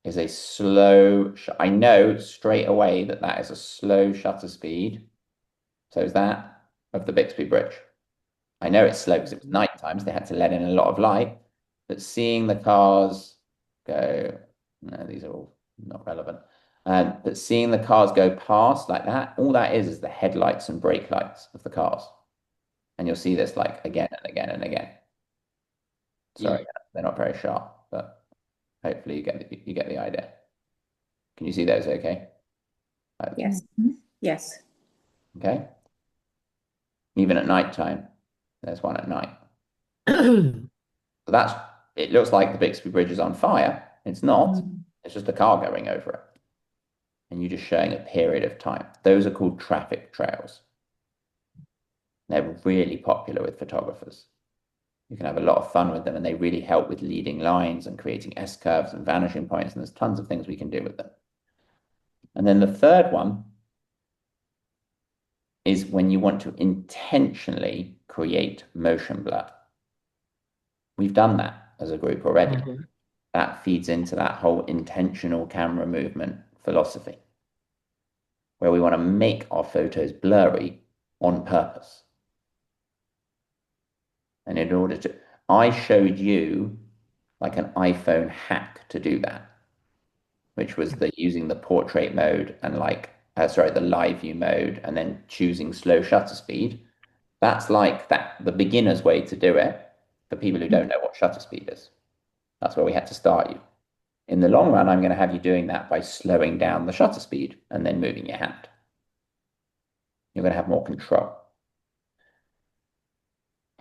is a slow, I know straight away that that is a slow shutter speed. So is that of the Bixby Bridge. I know it's slow because it was night time, so they had to let in a lot of light. But seeing the cars go, no, these are all not relevant. But seeing the cars go past like that, all that is the headlights and brake lights of the cars. And you'll see this like again and again and again. Sorry, they're not very sharp, but hopefully you get the idea. Can you see those okay? Yes. Yes. Okay. Even at night time, there's one at night. So that's, it looks like the Bixby Bridge is on fire. It's not. It's just a car going over it. And you're just showing a period of time. Those are called traffic trails. They're really popular with photographers. You can have a lot of fun with them, and they really help with leading lines and creating S-curves and vanishing points, and there's tons of things we can do with them. And then the third one is when you want to intentionally create motion blur. We've done that as a group already. That feeds into that whole intentional camera movement philosophy, where we want to make our photos blurry on purpose. And in order to, I showed you like an iPhone hack to do that, which was using the portrait mode and the live view mode, and then choosing slow shutter speed. That's like the beginner's way to do it for people who don't know what shutter speed is. That's where we had to start you. In the long run, I'm going to have you doing that by slowing down the shutter speed and then moving your hand. You're going to have more control.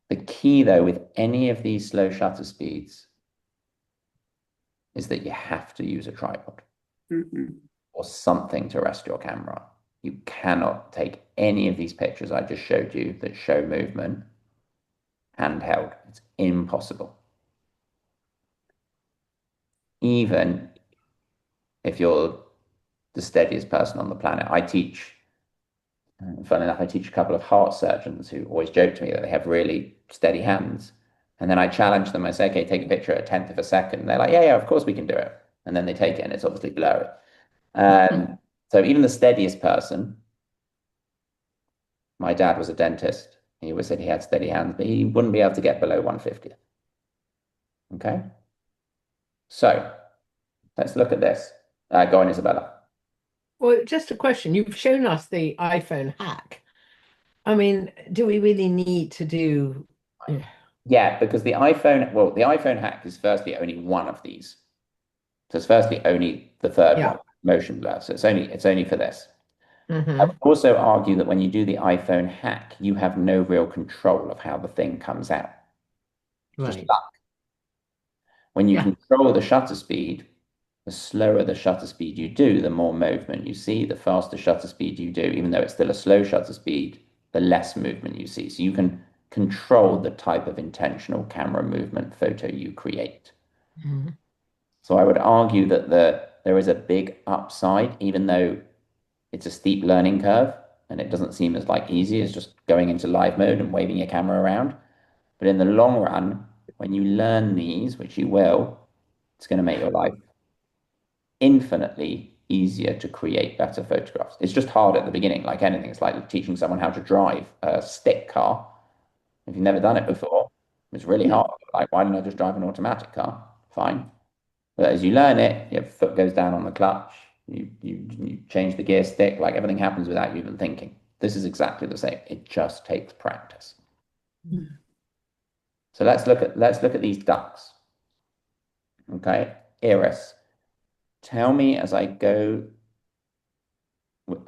The key, though, with any of these slow shutter speeds is that you have to use a tripod or something to rest your camera on. You cannot take any of these pictures I just showed you that show movement handheld. It's impossible. Even if you're the steadiest person on the planet. I teach, funnily enough, I teach a couple of heart surgeons who always joke to me that they have really steady hands. And then I challenge them. I say, okay, take a picture at a tenth of a second. And they're like, yeah, of course we can do it. And then they take it and it's obviously blurry. So even the steadiest person, my dad was a dentist. He always said he had steady hands, but he wouldn't be able to get below 150. Okay. So let's look at this. Go on, Isabella. Well, just a question. You've shown us the iPhone hack. I mean, do we really need to do? Yeah, because the iPhone hack is firstly only one of these. So it's firstly only the third one, motion blur. So it's only for this. I would also argue that when you do the iPhone hack, you have no real control of how the thing comes out. Just luck. When you control the shutter speed, The slower the shutter speed you do, the more movement you see. The faster shutter speed you do, even though it's still a slow shutter speed, the less movement you see. So you can control the type of intentional camera movement photo you create. Mhm. So I would argue that there is a big upside, even though it's a steep learning curve and it doesn't seem as like easy as just going into live mode and waving your camera around. But in the long run, when you learn these, which you will, it's going to make your life infinitely easier to create better photographs. It's just hard at the beginning, like anything. It's like teaching someone how to drive a stick car. If you've never done it before, it's really hard. Like, why don't I just drive an automatic car? Fine. But as you learn it, your foot goes down on the clutch, you change the gear stick, like everything happens without you even thinking. This is exactly the same. It just takes practice. Mm. So let's look at these ducks. Okay, Iris, tell me as I go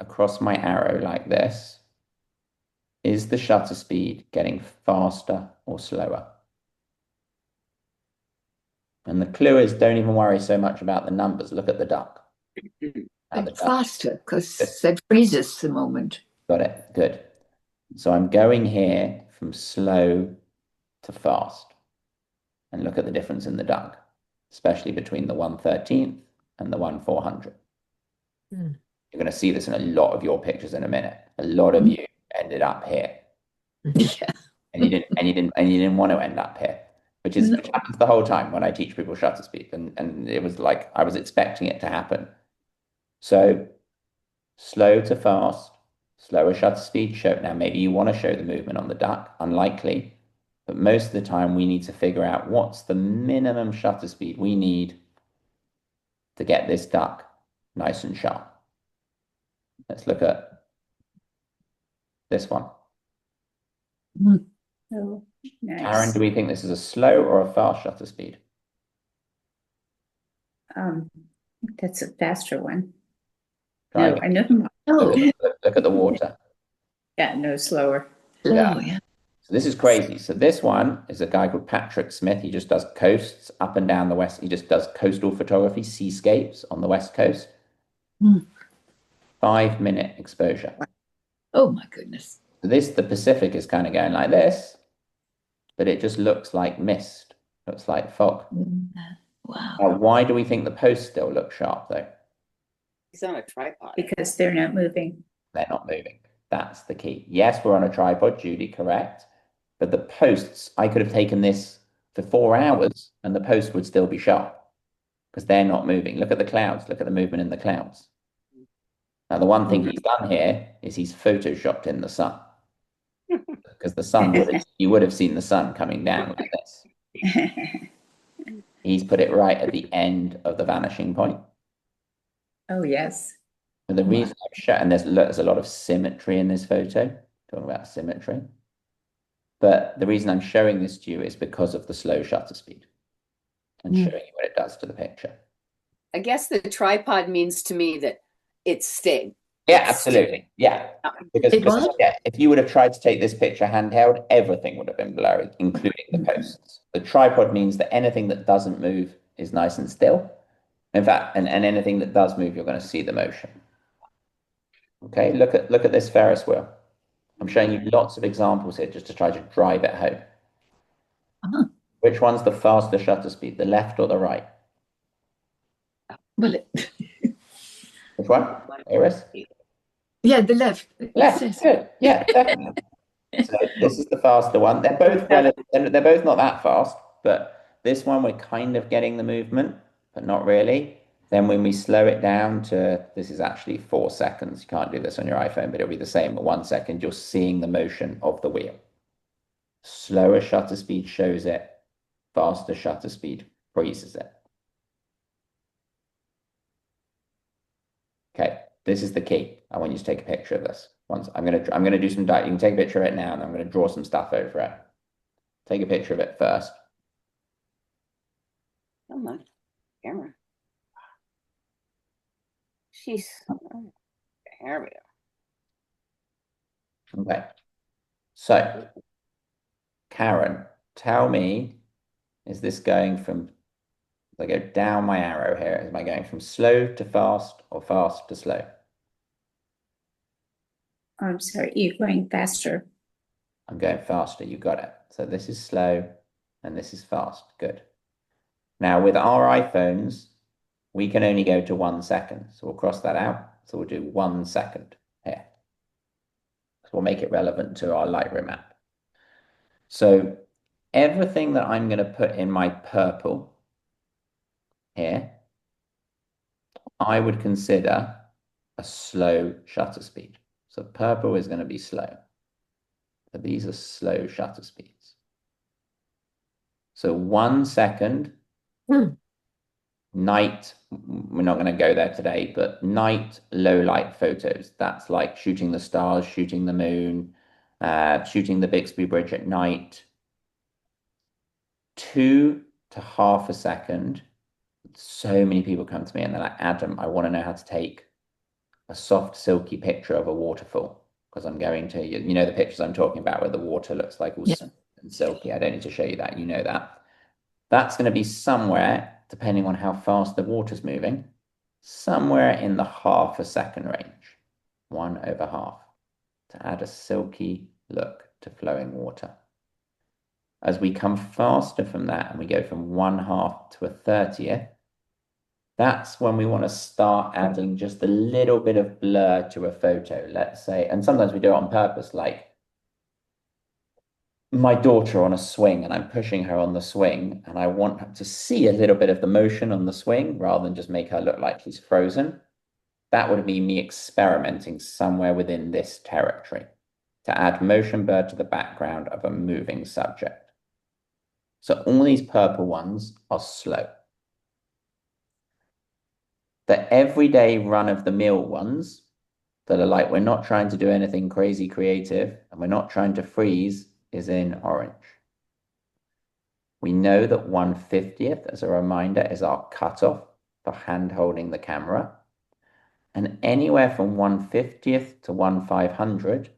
across my arrow like this, is the shutter speed getting faster or slower? And the clue is don't even worry so much about the numbers. Look at the duck. Now the duck. Faster, because that freezes the moment. Got it. Good. So I'm going here from slow to fast. And look at the difference in the duck, especially between the 1/13th and the 1/400. Mm. You're going to see this in a lot of your pictures in a minute. A lot of you ended up here. Yeah. And you didn't want to end up here, which happens the whole time when I teach people shutter speed. And it was like I was expecting it to happen. So slow to fast, slower shutter speed show. Now maybe you want to show the movement on the duck, unlikely. But most of the time we need to figure out what's the minimum shutter speed we need to get this duck nice and sharp. Let's look at this one. Oh, Karen, nice. do we think this is a slow or a fast shutter speed? That's a faster one. Try No, again. I know them. Oh, Look at the water. Yeah, no, slower. slow, yeah. So this is crazy. So this one is a guy called Patrick Smith. He just does coasts up and down the west. He just does coastal photography, seascapes on the west coast. Hmm. 5-minute exposure. Oh my goodness. So the Pacific is kind of going like this, but it just looks like mist. Looks like fog. Wow. Now, why do we think the posts still look sharp though? He's on a tripod. Because they're not moving. They're not moving. That's the key. Yes, we're on a tripod, Judy, correct. But the posts, I could have taken this for 4 hours and the post would still be sharp because they're not moving. Look at the clouds. Look at the movement in the clouds. Now, the one thing he's done here is he's photoshopped in the sun because you would have seen the sun coming down like this. He's put it right at the end of the vanishing point. Oh, yes. And the reason I'm showing, there's a lot of symmetry in this photo, talking about symmetry. But the reason I'm showing this to you is because of the slow shutter speed and showing you what it does to the picture. I guess the tripod means to me that it's staying. Yeah, absolutely. Yeah. Because if you would have tried to take this picture handheld, everything would have been blurry, including the posts. The tripod means that anything that doesn't move is nice and still. In fact, and anything that does move, you're going to see the motion. Okay, look at this Ferris wheel. I'm showing you lots of examples here just to try to drive it home. Uh-huh. Which one's the faster shutter speed, the left or the right? Well, Which one? Iris? yeah, the left. Left. Good. Yeah, definitely. So this is the faster one. They're both they're both not that fast, but this one we're kind of getting the movement, but not really. Then when we slow it down to, this is actually 4 seconds. You can't do this on your iPhone, but it'll be the same at 1 second. You're seeing the motion of the wheel. Slower shutter speed shows it. Faster shutter speed freezes it. Okay, this is the key. I want you to take a picture of this. Once I'm gonna do some you can take a picture of it now, and I'm gonna draw some stuff over it. Take a picture of it first. Come on, camera. Jeez. Oh, there we go. Okay. So, Karen, tell me, is this going from I go down my arrow here. Am I going from slow to fast or fast to slow? I'm sorry, you're going faster. I'm going faster. You got it. So this is slow and this is fast. Good. Now with our iPhones, we can only go to 1 second. So we'll cross that out. So we'll do 1 second here. So we'll make it relevant to our Lightroom app. So everything that I'm going to put in my purple here, I would consider a slow shutter speed. So purple is going to be slow. So these are slow shutter speeds. So 1 second, night, we're not going to go there today, but night low light photos. That's like shooting the stars, shooting the moon, shooting the Bixby Bridge at night. 2 to half a second. So many people come to me and they're like, Adam, I want to know how to take a soft, silky picture of a waterfall because I'm going to, you know, the pictures I'm talking about where the water looks like all smooth and silky. I don't need to show you that. You know that. That's going to be somewhere, depending on how fast the water's moving, somewhere in the half a second range, 1/2, to add a silky look to flowing water. As we come faster from that and we go from 1/2 to a 30th, that's when we want to start adding just a little bit of blur to a photo, let's say. And sometimes we do it on purpose, like my daughter on a swing and I'm pushing her on the swing and I want her to see a little bit of the motion on the swing rather than just make her look like she's frozen. That would be me experimenting somewhere within this territory to add motion blur to the background of a moving subject. So all these purple ones are slow. The everyday run-of-the-mill ones that are like, we're not trying to do anything crazy creative and we're not trying to freeze, is in orange. We know that 1/50th, as a reminder, is our cutoff for hand holding the camera. And anywhere from 1/50th to 1/500,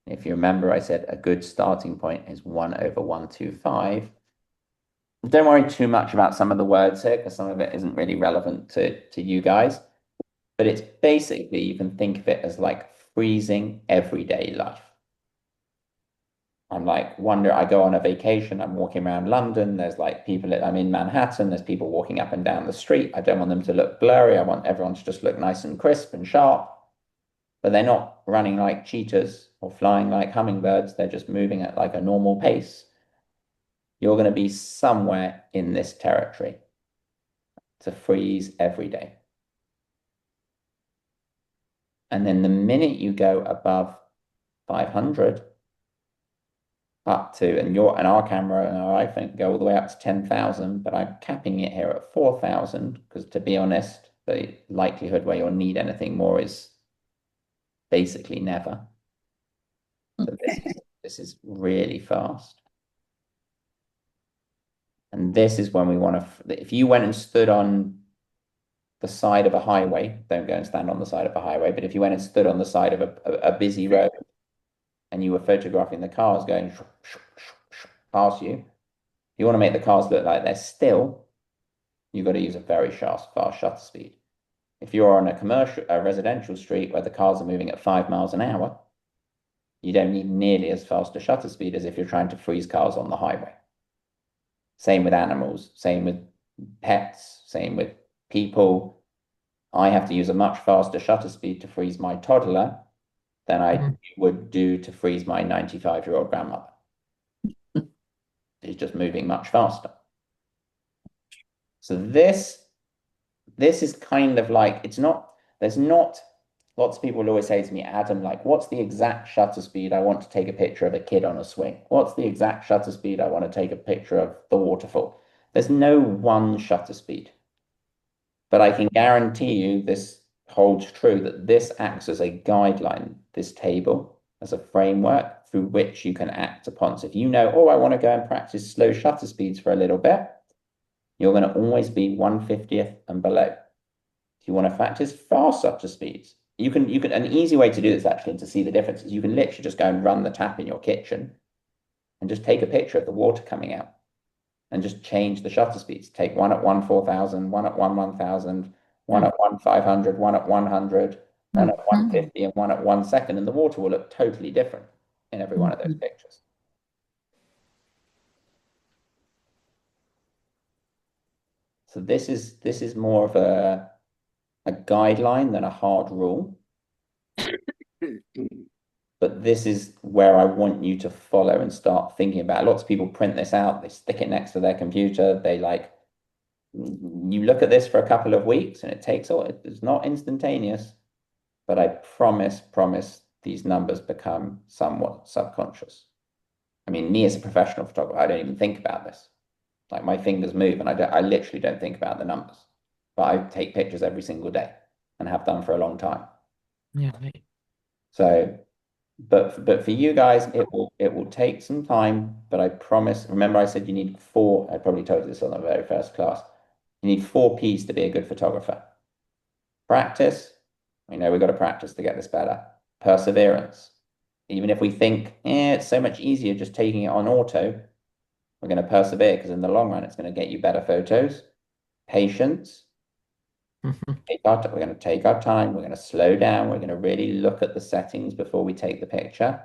if you remember, I said a good starting point is 1/125. Don't worry too much about some of the words here because some of it isn't really relevant to you guys. But it's basically, you can think of it as like freezing everyday life. I'm like, I go on a vacation, I'm walking around London, there's like people, I'm in Manhattan, there's people walking up and down the street. I don't want them to look blurry. I want everyone to just look nice and crisp and sharp. But they're not running like cheetahs or flying like hummingbirds. They're just moving at like a normal pace. You're going to be somewhere in this territory to freeze every day. And then the minute you go above 500, up to, and our camera and our iPhone go all the way up to 10,000, but I'm capping it here at 4,000 because, to be honest, the likelihood where you'll need anything more is basically never. So this is really fast. And this is when we want to, if you went and stood on the side of a highway, don't go and stand on the side of a highway, but if you went and stood on the side of a busy road and you were photographing the cars going past you, you want to make the cars look like they're still, you've got to use a very fast shutter speed. If you're on a residential street where the cars are moving at 5 miles an hour, you don't need nearly as fast a shutter speed as if you're trying to freeze cars on the highway. Same with animals, same with pets, same with people. I have to use a much faster shutter speed to freeze my toddler than I would do to freeze my 95-year-old grandmother. She's just moving much faster. So this is kind of like, lots of people will always say to me, Adam, like, what's the exact shutter speed I want to take a picture of a kid on a swing? What's the exact shutter speed I want to take a picture of the waterfall? There's no one shutter speed. But I can guarantee you this holds true, that this acts as a guideline, this table, as a framework through which you can act upon. So if you know, oh, I want to go and practice slow shutter speeds for a little bit, you're going to always be 1/50th and below. If you want to practice fast shutter speeds, you can, an easy way to do this actually, and to see the differences, you can literally just go and run the tap in your kitchen and just take a picture of the water coming out. and just change the shutter speeds. Take one at 1/4000, one at 1/1000, one at 1/500, one at 100, one at 150, and one at 1 second, and the water will look totally different in every one of those pictures. So this is more of a guideline than a hard rule. But this is where I want you to follow and start thinking about. Lots of people print this out, they stick it next to their computer, they like, you look at this for a couple of weeks and it takes all, it's not instantaneous, but I promise these numbers become somewhat subconscious. I mean, me as a professional photographer, I don't even think about this. Like my fingers move and I literally don't think about the numbers, but I take pictures every single day and have done for a long time. Yeah. So, but for you guys, it will take some time, but I promise. Remember, I said you need four. I probably told you this on the very first class. You need 4 Ps to be a good photographer. Practice. We know we've got to practice to get this better. Perseverance. Even if we think, it's so much easier just taking it on auto, we're going to persevere because in the long run, it's going to get you better photos. Patience. We're going to take our time. We're going to slow down. We're going to really look at the settings before we take the picture.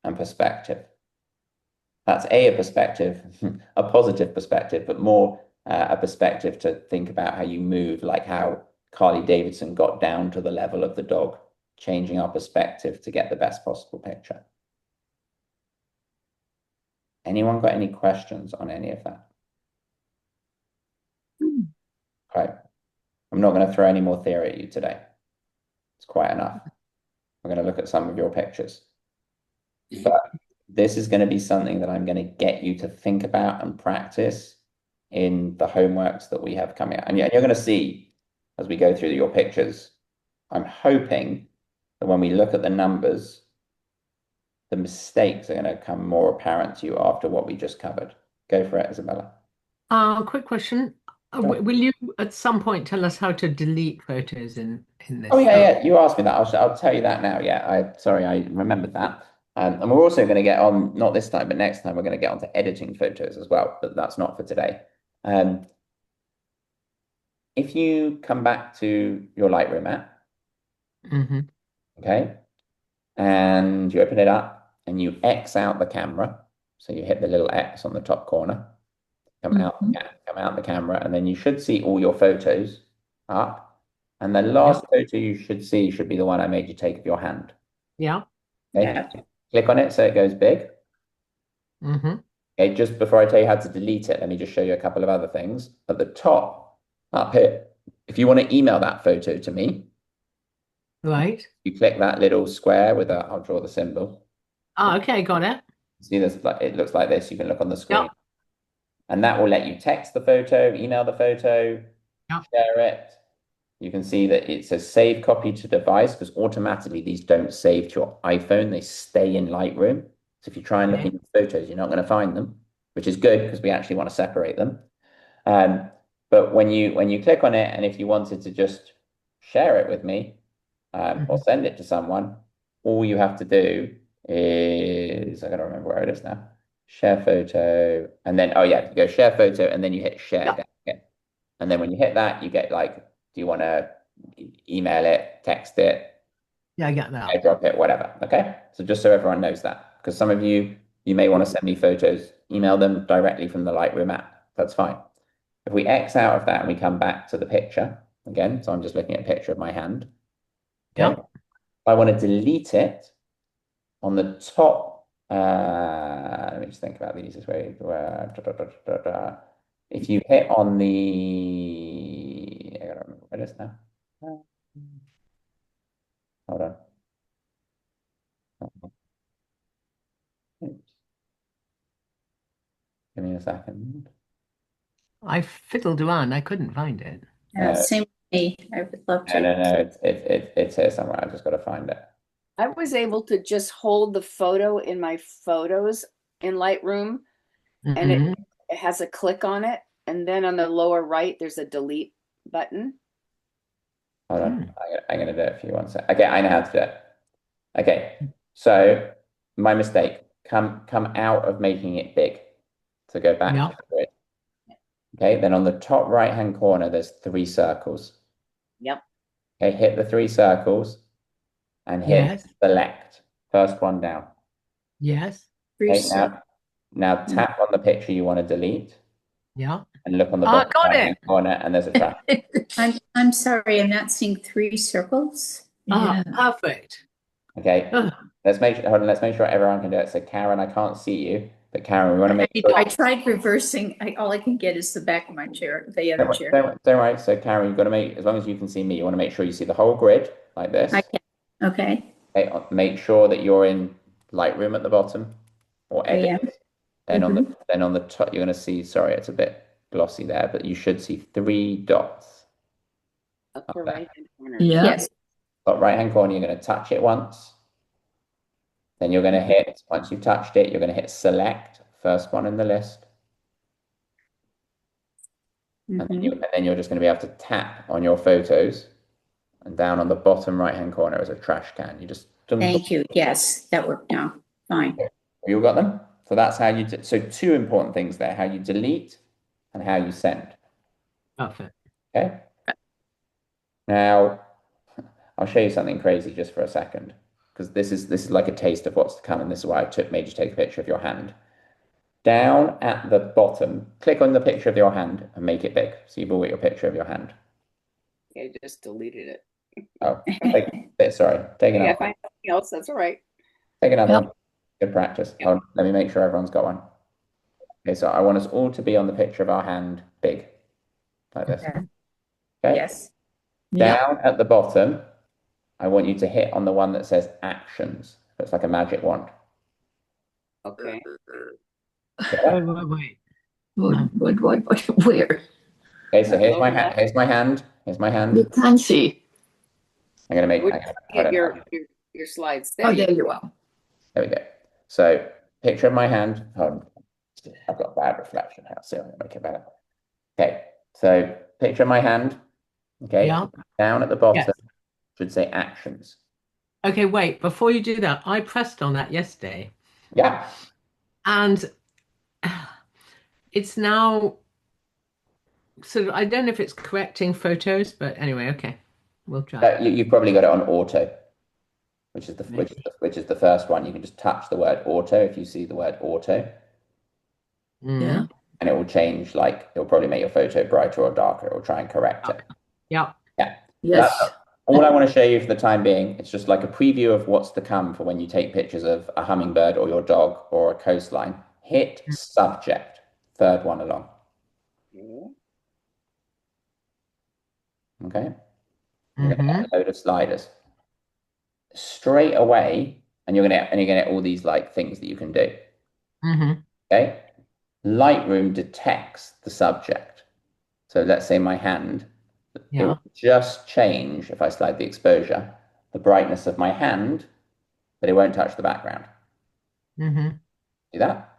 And perspective. That's a perspective, a positive perspective, but more a perspective to think about how you move, like how Carly Davidson got down to the level of the dog, changing our perspective to get the best possible picture. Anyone got any questions on any of that? Okay. I'm not going to throw any more theory at you today. It's quite enough. We're going to look at some of your pictures. But this is going to be something that I'm going to get you to think about and practice in the homeworks that we have coming out. And you're going to see as we go through your pictures, I'm hoping that when we look at the numbers, the mistakes are going to come more apparent to you after what we just covered. Go for it, Isabella. Quick question. Sure. Will you at some point tell us how to delete photos in this? Oh yeah. You asked me that. I'll tell you that now. Yeah, sorry, I remembered that. And we're also going to get on, not this time, but next time, we're going to get on to editing photos as well, but that's not for today. If you come back to your Lightroom app, okay, and you open it up and you X out the camera, so you hit the little X on the top corner, come out the camera, and then you should see all your photos up. And the last photo you should see should be the one I made you take of your hand. Yeah. Okay. Yeah. Click on it so it goes big. Mm-hmm. Okay, just before I tell you how to delete it, let me just show you a couple of other things. At the top, up here, if you want to email that photo to me, Right. you click that little square with a, I'll draw the symbol. Oh, okay, got it. See this, it looks like this. You can look on the screen. Yep. And that will let you text the photo, email the photo, Yep. share it. You can see that it says save copy to device because automatically these don't save to your iPhone. They stay in Lightroom. So if you try and look in your photos, you're not going to find them, which is good because we actually want to separate them. But when you click on it, and if you wanted to just share it with me or send it to someone, all you have to do is, I got to remember where it is now. Share photo, and then, oh yeah, you go share photo, and then you hit share down again. And then when you hit that, you get like, do you want to email it, text it? Yeah, I got that. Drop it, whatever. Okay. So just so everyone knows that, because some of you may want to send me photos, email them directly from the Lightroom app. That's fine. If we X out of that and we come back to the picture again, so I'm just looking at a picture of my hand. Okay. Yep. I want to delete it on the top. Let me just think about the easiest way. If you hit on the, I gotta remember what it is now. Hold on. Oops. Give me a second. I fiddled around. I couldn't find it. Same with me. I would love to. No. It's here somewhere. I've just got to find it. I was able to just hold the photo in my photos in Lightroom, and it has a click on it. And then on the lower right, there's a delete button. Hold on. I'm going to do it for you one sec. Okay, I know how to do it. Okay, so my mistake. Come out of making it big. to go back Yeah. to the grid. Okay, then on the top right-hand corner, there's 3 circles. Yep. Okay, hit the 3 circles and hit Yes. select. First one down. Yes. Okay, now tap on the picture you want to delete Yeah. and look on the Ah, bottom got right-hand it. corner, and there's a trash. I'm sorry, I'm not seeing 3 circles. Ah, Yeah. perfect. Okay, Ugh. hold on, let's make sure everyone can do it. So Karen, I can't see you, but Karen, we want to make sure. I tried reversing. All I can get is the back of my chair, the other chair. Don't worry. So Karen, you've got to make, as long as you can see me, you want to make sure you see the whole grid like this. I can. Okay. Okay, make sure that you're in Lightroom at the bottom or I am. edit. Then on the top, you're going to see, sorry, it's a bit glossy there, but you should see 3 dots. Upper there. right hand corner. Yeah. Yes. Top right-hand corner, you're going to touch it once. Then you're going to hit, once you've touched it, you're going to hit select, first one in the list. And then you're just going to be able to tap on your photos, and down on the bottom right-hand corner is a trash can. You just Thank you. Yes, that worked now. Fine. Have you all got them? So that's how you so 2 important things there: how you delete and how you send. Perfect. Okay. Now I'll show you something crazy just for a second, because this is like a taste of what's to come, and this is why I made you take a picture of your hand. Down at the bottom, click on the picture of your hand and make it big. So you've all got your picture of your hand. I just deleted it. Oh, sorry. Take another. Yeah, find something else. That's all right. Take another Yep. one. Good practice. Let me make sure everyone's got one. Okay, so I want us all to be on the picture of our hand big, like this. Okay. Okay. Yes. Yeah. Down at the bottom, I want you to hit on the one that says actions. It's like a magic wand. Okay. Wait. What, where? Okay, so here's my Lower hand. left. Here's my hand. Here's my You hand. can't see. I'm gonna make. Would I get don't know. your slides. Oh, there you are. There we go. So picture of my hand. I've got bad reflection here, so I'm gonna make it better. Okay, so picture of my hand. Okay, Yeah. down at the bottom Yes. should say actions. Okay, wait. Before you do that, I pressed on that yesterday, Yeah. and it's now sort of, I don't know if it's correcting photos, but anyway, okay, we'll try. You've probably got it on auto, which is Maybe. which is the first one. You can just touch the word auto if you see the word auto, Yeah. and it will change. Like it'll probably make your photo brighter or darker. It will try and correct it. Yeah. Yeah. Yes. That's all I want to show you for the time being. It's just like a preview of what's to come for when you take pictures of a hummingbird or your dog or a coastline. Hit subject, third one along. Okay. You're going to get a load of sliders straight away, and you're going to get all these like things that you can do. Okay. Lightroom detects the subject. So let's say my hand, it will just change if I slide the exposure, the brightness of my hand, but it won't touch the background. See that?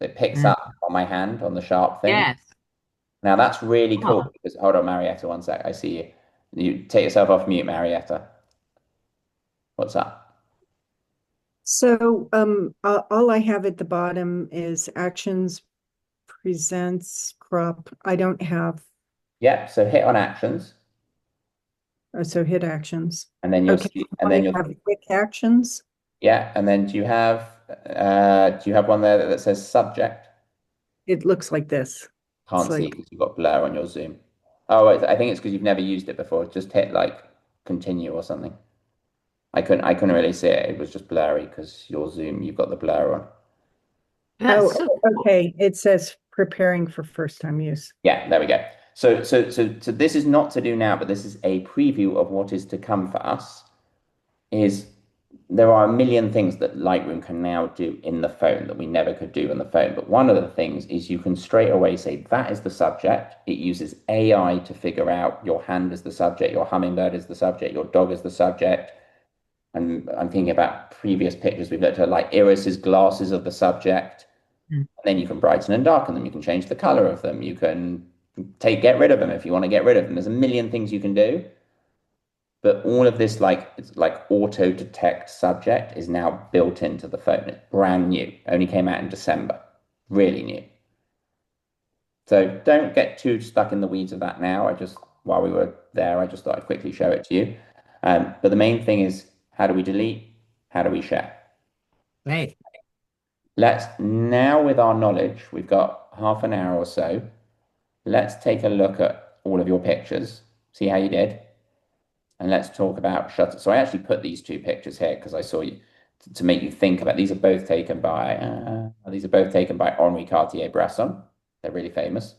It picks up on my hand on the sharp thing. Yes. Now that's really cool because, hold on, Marietta, one sec. I see you. You take yourself off mute, Marietta. What's up? So all I have at the bottom is actions, presents, crop. I don't have, Yep. So hit on actions, so hit actions. and then you'll Okay, see, and then you'll have quick actions. yeah, and then do you have one there that says subject? It looks like this. Can't It's see like, because you've got blur on your Zoom. Oh, I think it's because you've never used it before. Just hit like continue or something. I couldn't really see it. It was just blurry because your Zoom, you've got the blur on. That's so cool. okay. It says preparing for first time use. Yeah, there we go. So this is not to do now, but this is a preview of what is to come for us. There are a million things that Lightroom can now do in the phone that we never could do on the phone. But one of the things is you can straight away say that is the subject. It uses AI to figure out your hand is the subject, your hummingbird is the subject, your dog is the subject. And I'm thinking about previous pictures we've looked at, like Iris's glasses of the subject. And then you can brighten and darken them. You can change the color of them. You can get rid of them if you want to get rid of them. There's a million things you can do. But all of this, like it's like auto detect subject, is now built into the phone. It's brand new. Only came out in December. Really new. So don't get too stuck in the weeds of that now. While we were there, I just thought I'd quickly show it to you. But the main thing is, how do we delete? How do we share? Right. Let's now, with our knowledge, we've got half an hour or so. Let's take a look at all of your pictures, see how you did, and let's talk about shutter. So I actually put these two pictures here because I saw you to make you think about. These are both taken by Henri Cartier-Bresson. They're really famous,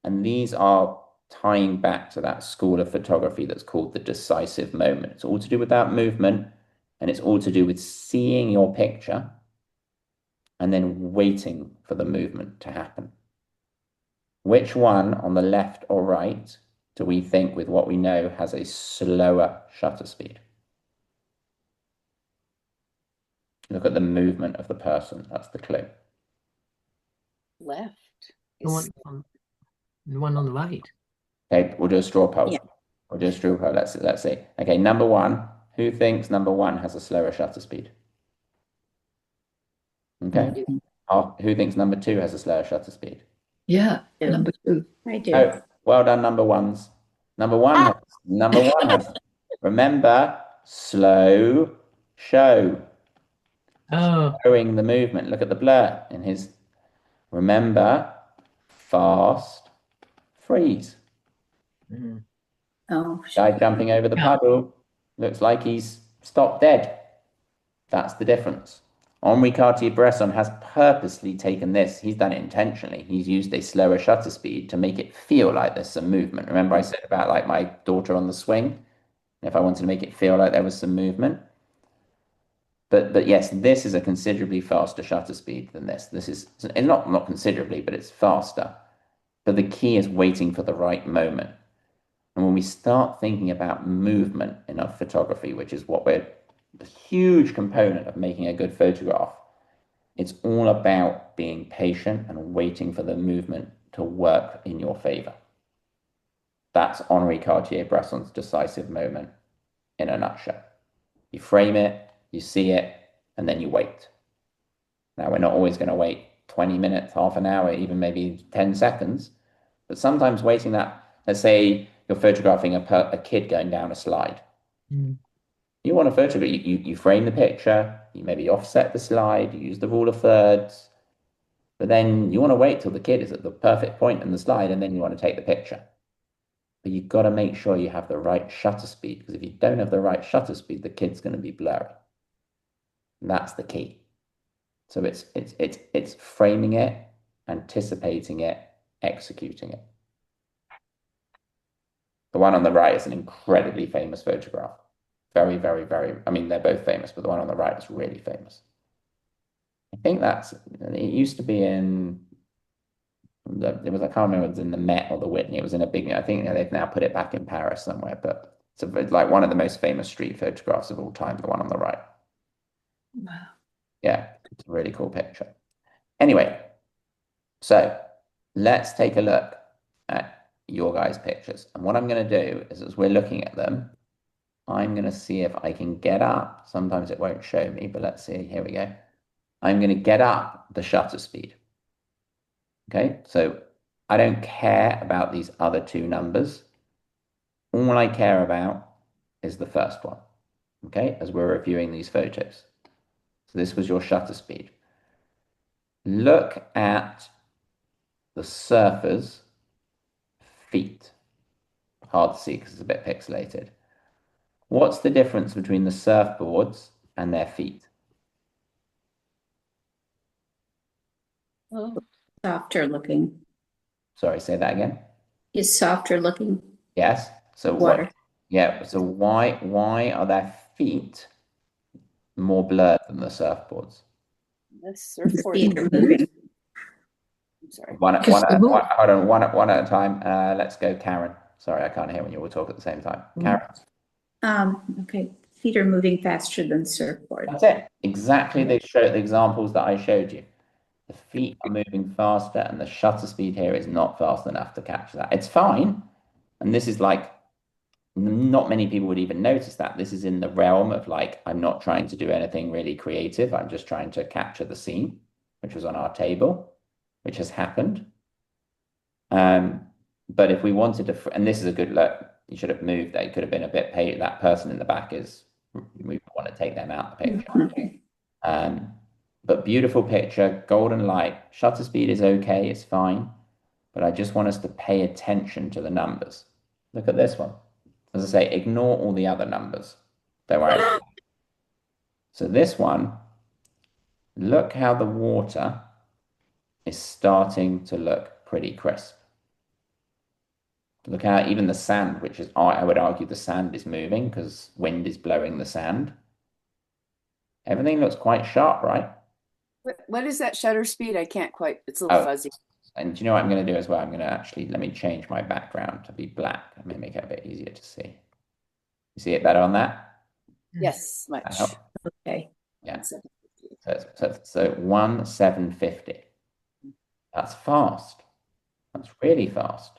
and these are tying back to that school of photography that's called the decisive moment. It's all to do with that movement, and it's all to do with seeing your picture and then waiting for the movement to happen. Which one on the left or right do we think, with what we know, has a slower shutter speed? Look at the movement of the person. That's the clue. Left. The one on the right. Okay, we'll do a straw poll. Yeah. We'll do a straw poll. Let's see. Okay, number one. Who thinks number one has a slower shutter speed? Okay. Who thinks number two has a slower shutter speed? Yeah, Yeah. number 2. I do. Oh, well done, number ones. Number one has, remember, slow show. Oh, Showing the movement. Look at the blur in his. Remember, fast freeze. mm. Oh, Guy jumping over the Yeah. puddle. Looks like he's stopped dead. That's the difference. Henri Cartier-Bresson has purposely taken this. He's done it intentionally. He's used a slower shutter speed to make it feel like there's some movement. Remember I said about like my daughter on the swing? If I wanted to make it feel like there was some movement. But yes, this is a considerably faster shutter speed than this. This is not considerably, but it's faster. But the key is waiting for the right moment. And when we start thinking about movement in our photography, which is what we're a huge component of making a good photograph, it's all about being patient and waiting for the movement to work in your favor. That's Henri Cartier-Bresson's decisive moment in a nutshell. You frame it, you see it, and then you wait. Now, we're not always going to wait 20 minutes, half an hour, even maybe 10 seconds, but sometimes waiting that, let's say you're photographing a kid going down a slide. Mm. You want to photograph, you frame the picture, you maybe offset the slide, you use the rule of thirds, but then you want to wait till the kid is at the perfect point in the slide, and then you want to take the picture. But you've got to make sure you have the right shutter speed, because if you don't have the right shutter speed, the kid's going to be blurry. And that's the key. So it's framing it, anticipating it, executing it. The one on the right is an incredibly famous photograph. Very, very, very, I mean, they're both famous, but the one on the right is really famous. I think it used to be in, I can't remember if it was in the Met or the Whitney. It was in a big, I think they've now put it back in Paris somewhere, but it's like one of the most famous street photographs of all time, the one on the right. Wow. Yeah, it's a really cool picture. Anyway, so let's take a look at your guys' pictures. And what I'm going to do is, as we're looking at them, I'm going to see if I can get up. Sometimes it won't show me, but let's see. Here we go. I'm going to get up the shutter speed. Okay, so I don't care about these other two numbers. All I care about is the first one, okay, as we're reviewing these photos. So this was your shutter speed. Look at the surfer's feet. Hard to see because it's a bit pixelated. What's the difference between the surfboards and their feet? Oh, softer looking. Sorry, say that again. Is softer looking Yes. So water. what? Yeah. So why are their feet more blurred than the surfboards? the The surfboard. feet are moving. I'm sorry. Hold on, one at a time. Let's go, Karen. Sorry, I can't hear when you all talk at the same time. Karen. Okay. Feet are moving faster than surfboard. That's it. Exactly. They show the examples that I showed you. The feet are moving faster, and the shutter speed here is not fast enough to capture that. It's fine. And this is like not many people would even notice that. This is in the realm of like, I'm not trying to do anything really creative. I'm just trying to capture the scene, which was on our table, which has happened. But if we wanted to, and this is a good look, you should have moved. They could have been a bit paid. That person in the back is, we want to take them out the picture. But beautiful picture, golden light, shutter speed is okay, it's fine. But I just want us to pay attention to the numbers. Look at this one. As I say, ignore all the other numbers. Don't worry. So this one, look how the water is starting to look pretty crisp. Look how even the sand, which is, I would argue the sand is moving because wind is blowing the sand. Everything looks quite sharp, right? What is that shutter speed? I can't quite, it's a little fuzzy. And do you know what I'm going to do as well? I'm going to actually, let me change my background to be black. I'm going to make it a bit easier to see. You see it better on that? Yes, much. Okay. Yeah. So 1,750. That's fast. That's really fast.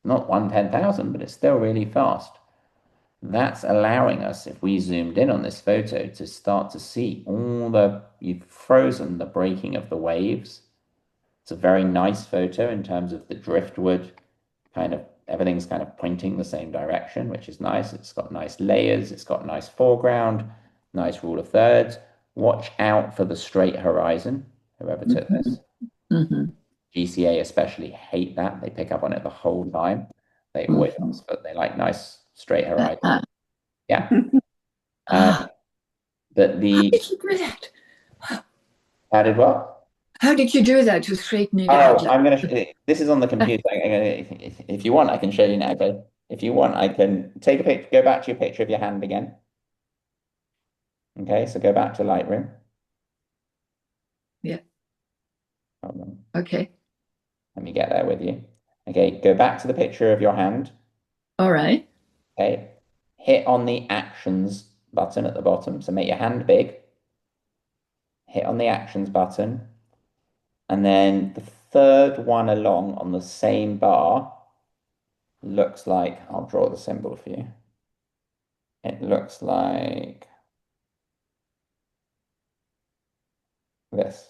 Not 1/10,000, but it's still really fast. That's allowing us, if we zoomed in on this photo, to start to see you've frozen the breaking of the waves. It's a very nice photo in terms of the driftwood, kind of everything's kind of pointing the same direction, which is nice. It's got nice layers, it's got nice foreground, nice rule of thirds. Watch out for the straight horizon, whoever took this. GCA especially hate that. They pick up on it the whole time. They always ask, but they like nice straight horizon. Yeah. But How did you do that? How did what? How did you do that to straighten it Oh, out? I'm going to, this is on the computer. If you want, I can show you now. Okay. If you want, I can take a picture, go back to your picture of your hand again. Okay, so go back to Lightroom. Yeah. Hold on. Okay. Let me get there with you. Okay, go back to the picture of your hand. All right. Okay, hit on the actions button at the bottom. So make your hand big. Hit on the actions button. And then the third one along on the same bar looks like, I'll draw the symbol for you. It looks like this.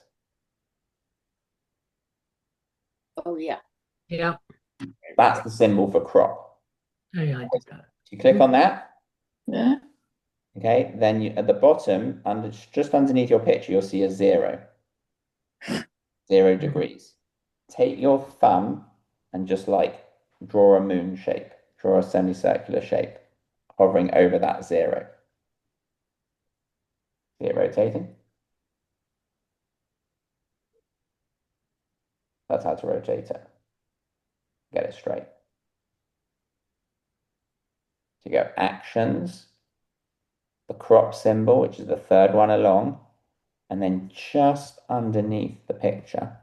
Oh, yeah. Yeah. That's the symbol for crop. Oh, yeah, I did that. You click on that. Yeah. Okay, then at the bottom, just underneath your picture, you'll see a 0. 0 degrees. Take your thumb and just like draw a moon shape, draw a semicircular shape, hovering over that 0. See it rotating? That's how to rotate it. Get it straight. So you go actions, the crop symbol, which is the third one along, and then just underneath the picture,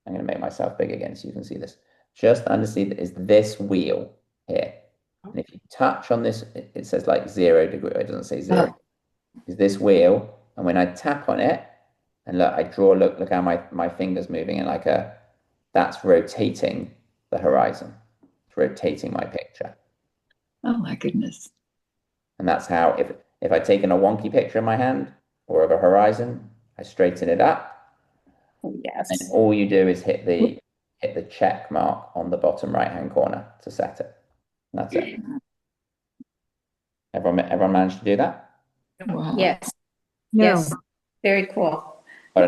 I'm going to make myself big again so you can see this. Just underneath is this wheel here. And if you touch on this, it says like 0 degree. It doesn't say 0. Is this wheel. And when I tap on it, and look, I draw, look how my finger's moving in like that's rotating the horizon. It's rotating my picture. Oh my goodness. And that's how, if I've taken a wonky picture in my hand or of a horizon, I straighten it up. Yes. And all you do is hit the check mark on the bottom right-hand corner to set it. And that's it. Everyone managed to do that? Wow. Yes. No. Yes. Very cool. I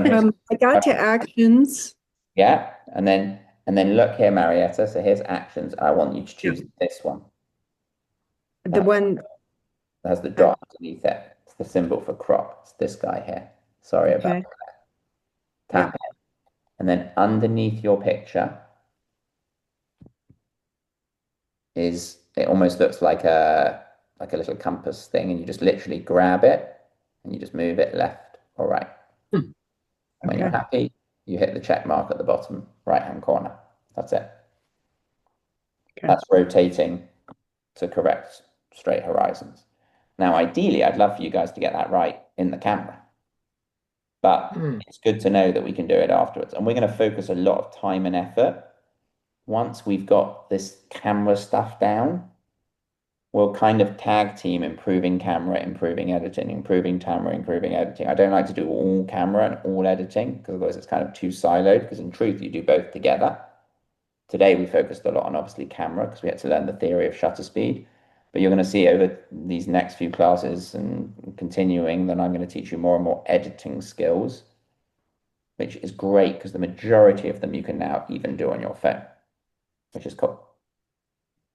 got to actions. Yeah, and then look here, Marietta. So here's actions. I want you to choose this one. The one that has the dot underneath it. It's the symbol for crop. It's this guy here. Sorry about that. Tap it. And then underneath your picture it almost looks like a little compass thing, and you just literally grab it and you just move it left or right. And when you're happy, you hit the check mark at the bottom right-hand corner. That's it. That's rotating to correct straight horizons. Now, ideally, I'd love for you guys to get that right in the camera. But it's good to know that we can do it afterwards. And we're going to focus a lot of time and effort once we've got this camera stuff down, we'll kind of tag team improving camera, improving editing, improving camera, improving editing. I don't like to do all camera and all editing because otherwise it's kind of too siloed, because in truth, you do both together. Today, we focused a lot on obviously camera because we had to learn the theory of shutter speed. But you're going to see over these next few classes and continuing that I'm going to teach you more and more editing skills, which is great because the majority of them you can now even do on your phone, which is cool.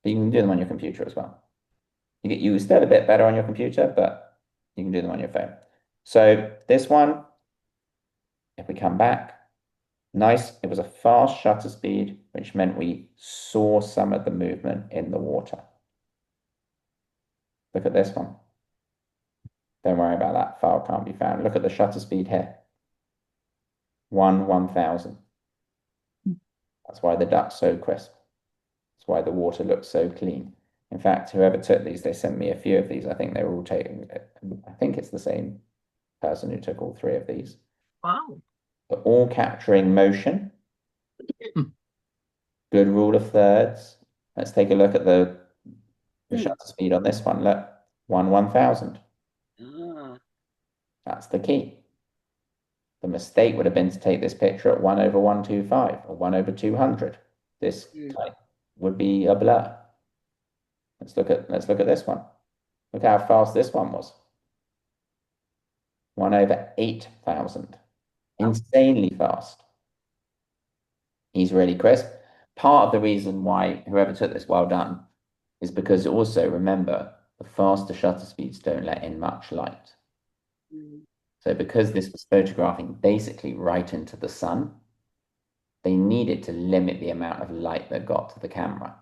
But you can do them on your computer as well. You still a bit better on your computer, but you can do them on your phone. So this one, if we come back, nice. It was a fast shutter speed, which meant we saw some of the movement in the water. Look at this one. Don't worry about that. File can't be found. Look at the shutter speed here. 1/1000. That's why the duck's so crisp. That's why the water looks so clean. In fact, whoever took these, they sent me a few of these. I think they were all taken. I think it's the same person who took all three of these. Wow. But all capturing motion. Good rule of thirds. Let's take a look at the shutter speed on this one. Look, 1/1000. That's the key. The mistake would have been to take this picture at 1/125 or 1/200. This type would be a blur. Let's look at this one. Look how fast this one was. 1/8000. Insanely fast. He's really crisp. Part of the reason why whoever took this, well done, is because also remember the faster shutter speeds don't let in much light. So because this was photographing basically right into the sun, they needed to limit the amount of light that got to the camera.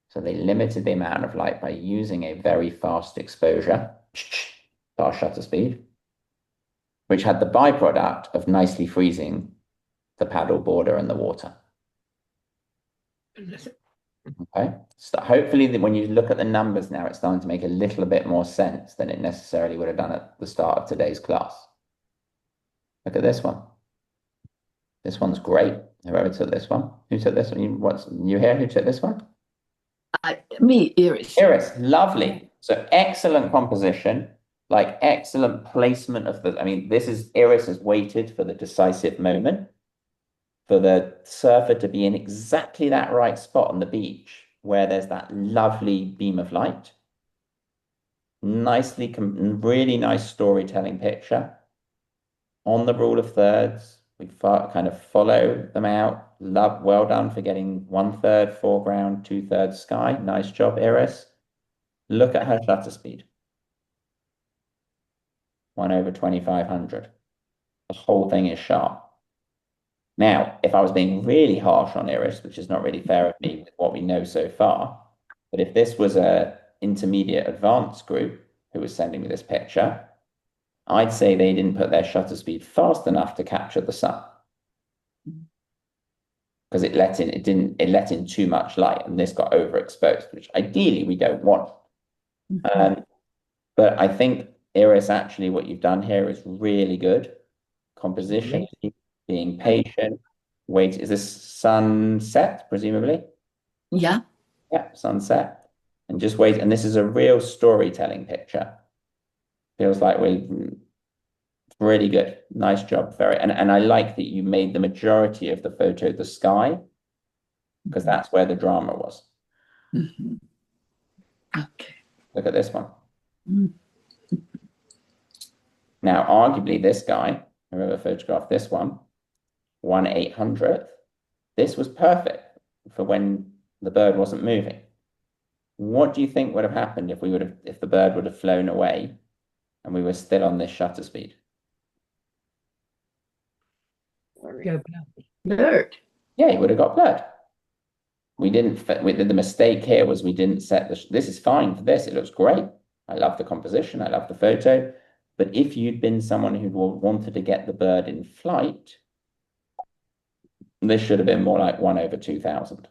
So they limited the amount of light by using a very fast exposure, fast shutter speed, which had the byproduct of nicely freezing the paddle border and the water. Okay, so hopefully when you look at the numbers now, it's starting to make a little bit more sense than it necessarily would have done at the start of today's class. Look at this one. This one's great. Whoever took this one. Who took this one? You here? Who took this one? Me, Iris. Iris, lovely. So excellent composition, like excellent placement of the, I mean, Iris has waited for the decisive moment for the surfer to be in exactly that right spot on the beach where there's that lovely beam of light. Really nice storytelling picture. On the rule of thirds, we kind of follow them out. Well done for getting 1/3 foreground, 2/3 sky. Nice job, Iris. Look at her shutter speed. 1/2500. The whole thing is sharp. Now, if I was being really harsh on Iris, which is not really fair of me with what we know so far, but if this was a intermediate advanced group who was sending me this picture, I'd say they didn't put their shutter speed fast enough to capture the sun. Because it let in too much light and this got overexposed, which ideally we don't want. But I think, Iris, actually what you've done here is really good. Composition, being patient, wait. Is this sunset, presumably? Yeah. Yeah, sunset. And just wait. And this is a real storytelling picture. Feels like really good. Nice job. And I like that you made the majority of the photo the sky, because that's where the drama was. Okay. Look at this one. Now, arguably, this guy, whoever photographed this one, 1/800th, this was perfect for when the bird wasn't moving. What do you think would have happened if the bird would have flown away and we were still on this shutter speed? Blurred. Yeah, he would have got blurred. The mistake here was we didn't set this is fine for this. It looks great. I love the composition. I love the photo. But if you'd been someone who wanted to get the bird in flight, this should have been more like 1/2000.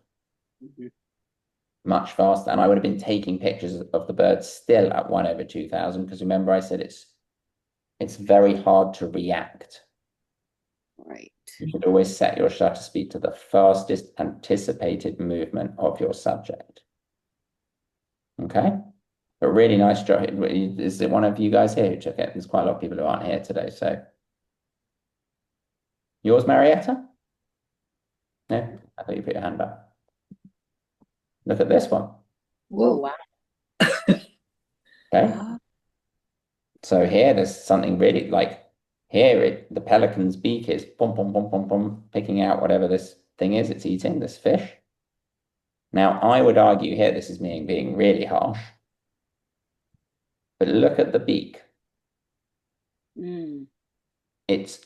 Much faster. And I would have been taking pictures of the bird still at 1/2000, because remember I said it's very hard to react Right. You should always set your shutter speed to the fastest anticipated movement of your subject. Okay? A really nice job. Is it one of you guys here who took it? There's quite a lot of people who aren't here today, so. Yours, Marietta? No? I thought you put your hand up. Look at this one. Oh, Whoa. wow. Okay? Ah, So here there's something really like here the pelican's beak is pom pom pom pom pom picking out whatever this thing is it's eating, this fish. Now I would argue here this is me being really harsh, but look at the beak. Mm.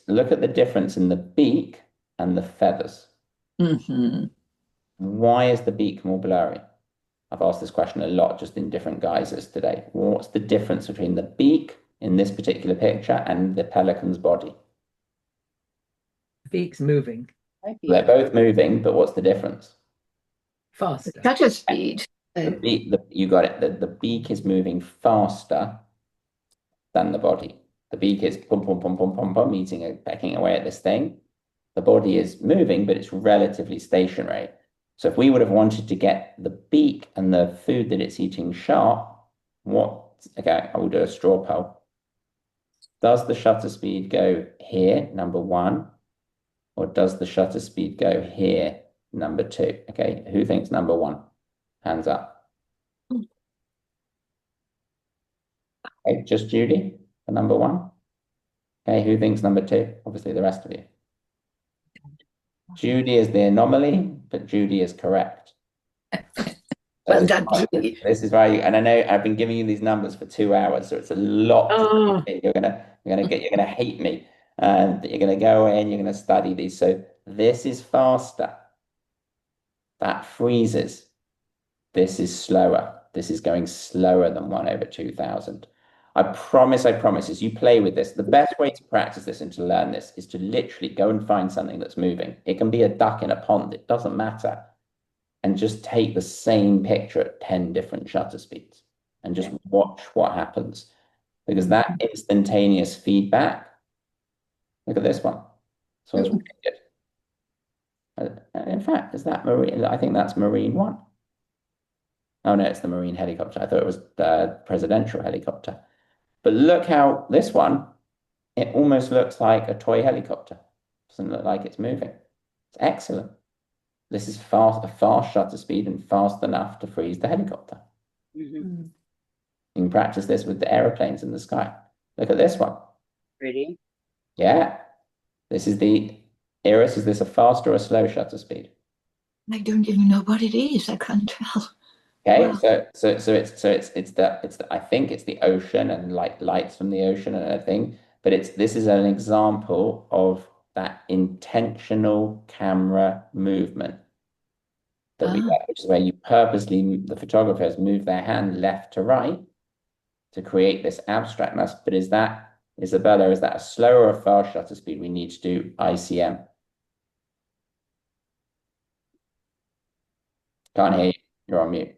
Look at the difference in the beak and the feathers. mhm. Why is the beak more blurry? I've asked this question a lot just in different guises today. What's the difference between the beak in this particular picture and the pelican's body? Beak's moving Might be They're both moving, but what's the difference? faster. Shutter speed. You got it. The beak is moving faster than the body. The beak is pum pum pum pum pum pum eating and pecking away at this thing. The body is moving, but it's relatively stationary. So if we would have wanted to get the beak and the food that it's eating sharp, okay, I will do a straw poll. Does the shutter speed go here, number one, or does the shutter speed go here, number two? Okay, who thinks number one? Hands up. Okay, just Judy for number one. Okay, who thinks number two? Obviously, the rest of you. Judy is the anomaly, but Judy is correct. Well done, Judy. This is why, and I know I've been giving you these numbers for 2 hours, so it's a lot. Oh, You're gonna hate me, and you're gonna go away and you're gonna study these. So this is faster. That freezes. This is slower. This is going slower than 1/2000. I promise, as you play with this, the best way to practice this and to learn this is to literally go and find something that's moving. It can be a duck in a pond, it doesn't matter. And just take the same picture at 10 different shutter speeds and just watch what happens. Because that instantaneous feedback, look at this one. This one's really good. In fact, is that marine? I think that's Marine One. Oh no, it's the Marine helicopter. I thought it was the presidential helicopter. But look how this one, it almost looks like a toy helicopter. Doesn't look like it's moving. It's excellent. This is a fast shutter speed and fast enough to freeze the helicopter. Mhm. You can practice this with the aeroplanes in the sky. Look at this one. Pretty. Yeah. This is the Iris. Is this a fast or a slow shutter speed? I don't even know what it is. I can't tell. Okay, Wow. so I think it's the ocean and like lights from the ocean and everything, but this is an example of that intentional camera movement that we get, which is where you purposely, the photographers move their hand left to right to create this abstractness. But Isabella, is that a slow or a fast shutter speed? We need to do ICM. Can't hear you. You're on mute.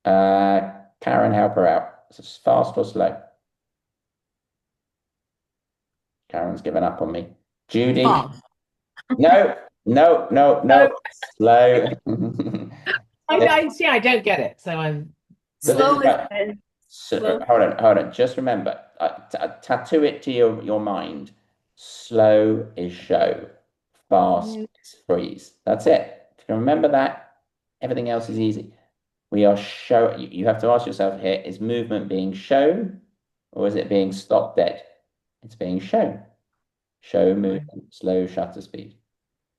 Karen, help her out. Is it fast or slow? Karen's given up on me. Judy? fast. No. Slow. See, I don't get it. So I'm Slow This is so, hold on. Just remember, tattoo it to your mind. Slow is show, fast is freeze. That's it. If you can remember that, everything else is easy. We are you have to ask yourself here, is movement being shown or is it being stopped dead? It's being shown. Show movement, slow shutter speed.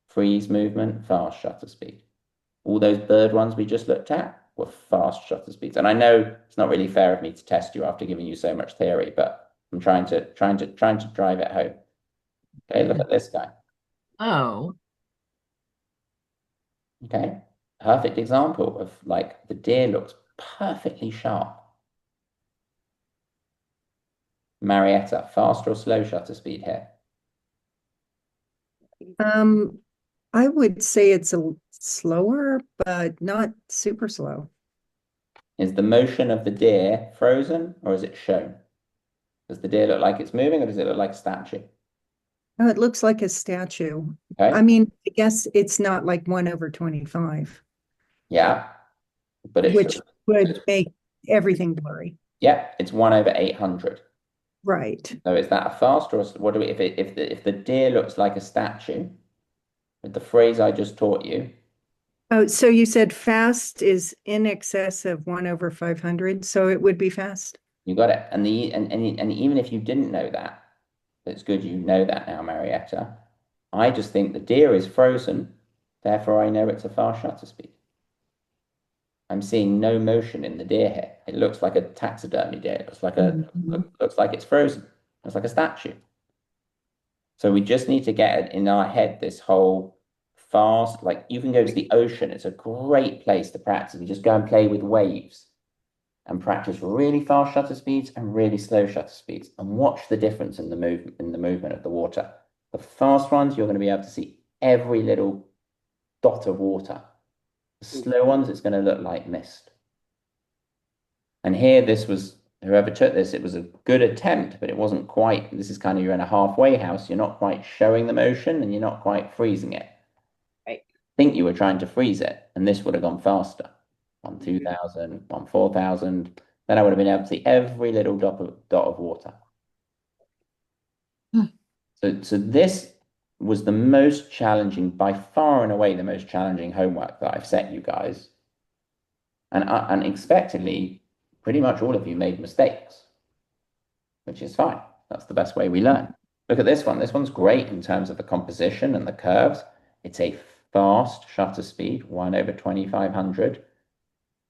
Freeze movement, fast shutter speed. All those bird ones we just looked at were fast shutter speeds. And I know it's not really fair of me to test you after giving you so much theory, but I'm trying to drive it home. Okay, look at this guy. oh, Okay, perfect example of like the deer looks perfectly sharp. Marietta, fast or slow shutter speed here? I would say it's a slower, but not super slow. Is the motion of the deer frozen or is it shown? Does the deer look like it's moving, or does it look like a statue? Oh, it looks like a statue. Okay. I mean, I guess it's not like 1/25, Yeah, but it which should. would make everything blurry. Yeah, it's 1/800. Right. So is that a fast, or what do we, if the deer looks like a statue, with the phrase I just taught you, Oh, so you said fast is in excess of 1/500, so it would be fast. you got it. And even if you didn't know that, it's good you know that now, Marietta. I just think the deer is frozen, therefore I know it's a fast shutter speed. I'm seeing no motion in the deer here. It looks like a taxidermy deer. It looks like looks like it's frozen. It's like a statue. So we just need to get in our head this whole fast, like you can go to the ocean. It's a great place to practice. You just go and play with waves and practice really fast shutter speeds and really slow shutter speeds and watch the difference in the movement of the water. The fast ones, you're going to be able to see every little dot of water. The slow ones, it's going to look like mist. And here, whoever took this, it was a good attempt, but it wasn't quite. This is kind of, you're in a halfway house. You're not quite showing the motion and you're not quite freezing it. Right. I think you were trying to freeze it, and this would have gone faster. 1/2000, 1/4000. Then I would have been able to see every little dot of water. So this was the most challenging, by far and away, the most challenging homework that I've set you guys. And unexpectedly, pretty much all of you made mistakes, which is fine. That's the best way we learn. Look at this one. This one's great in terms of the composition and the curves. It's a fast shutter speed, 1/2500,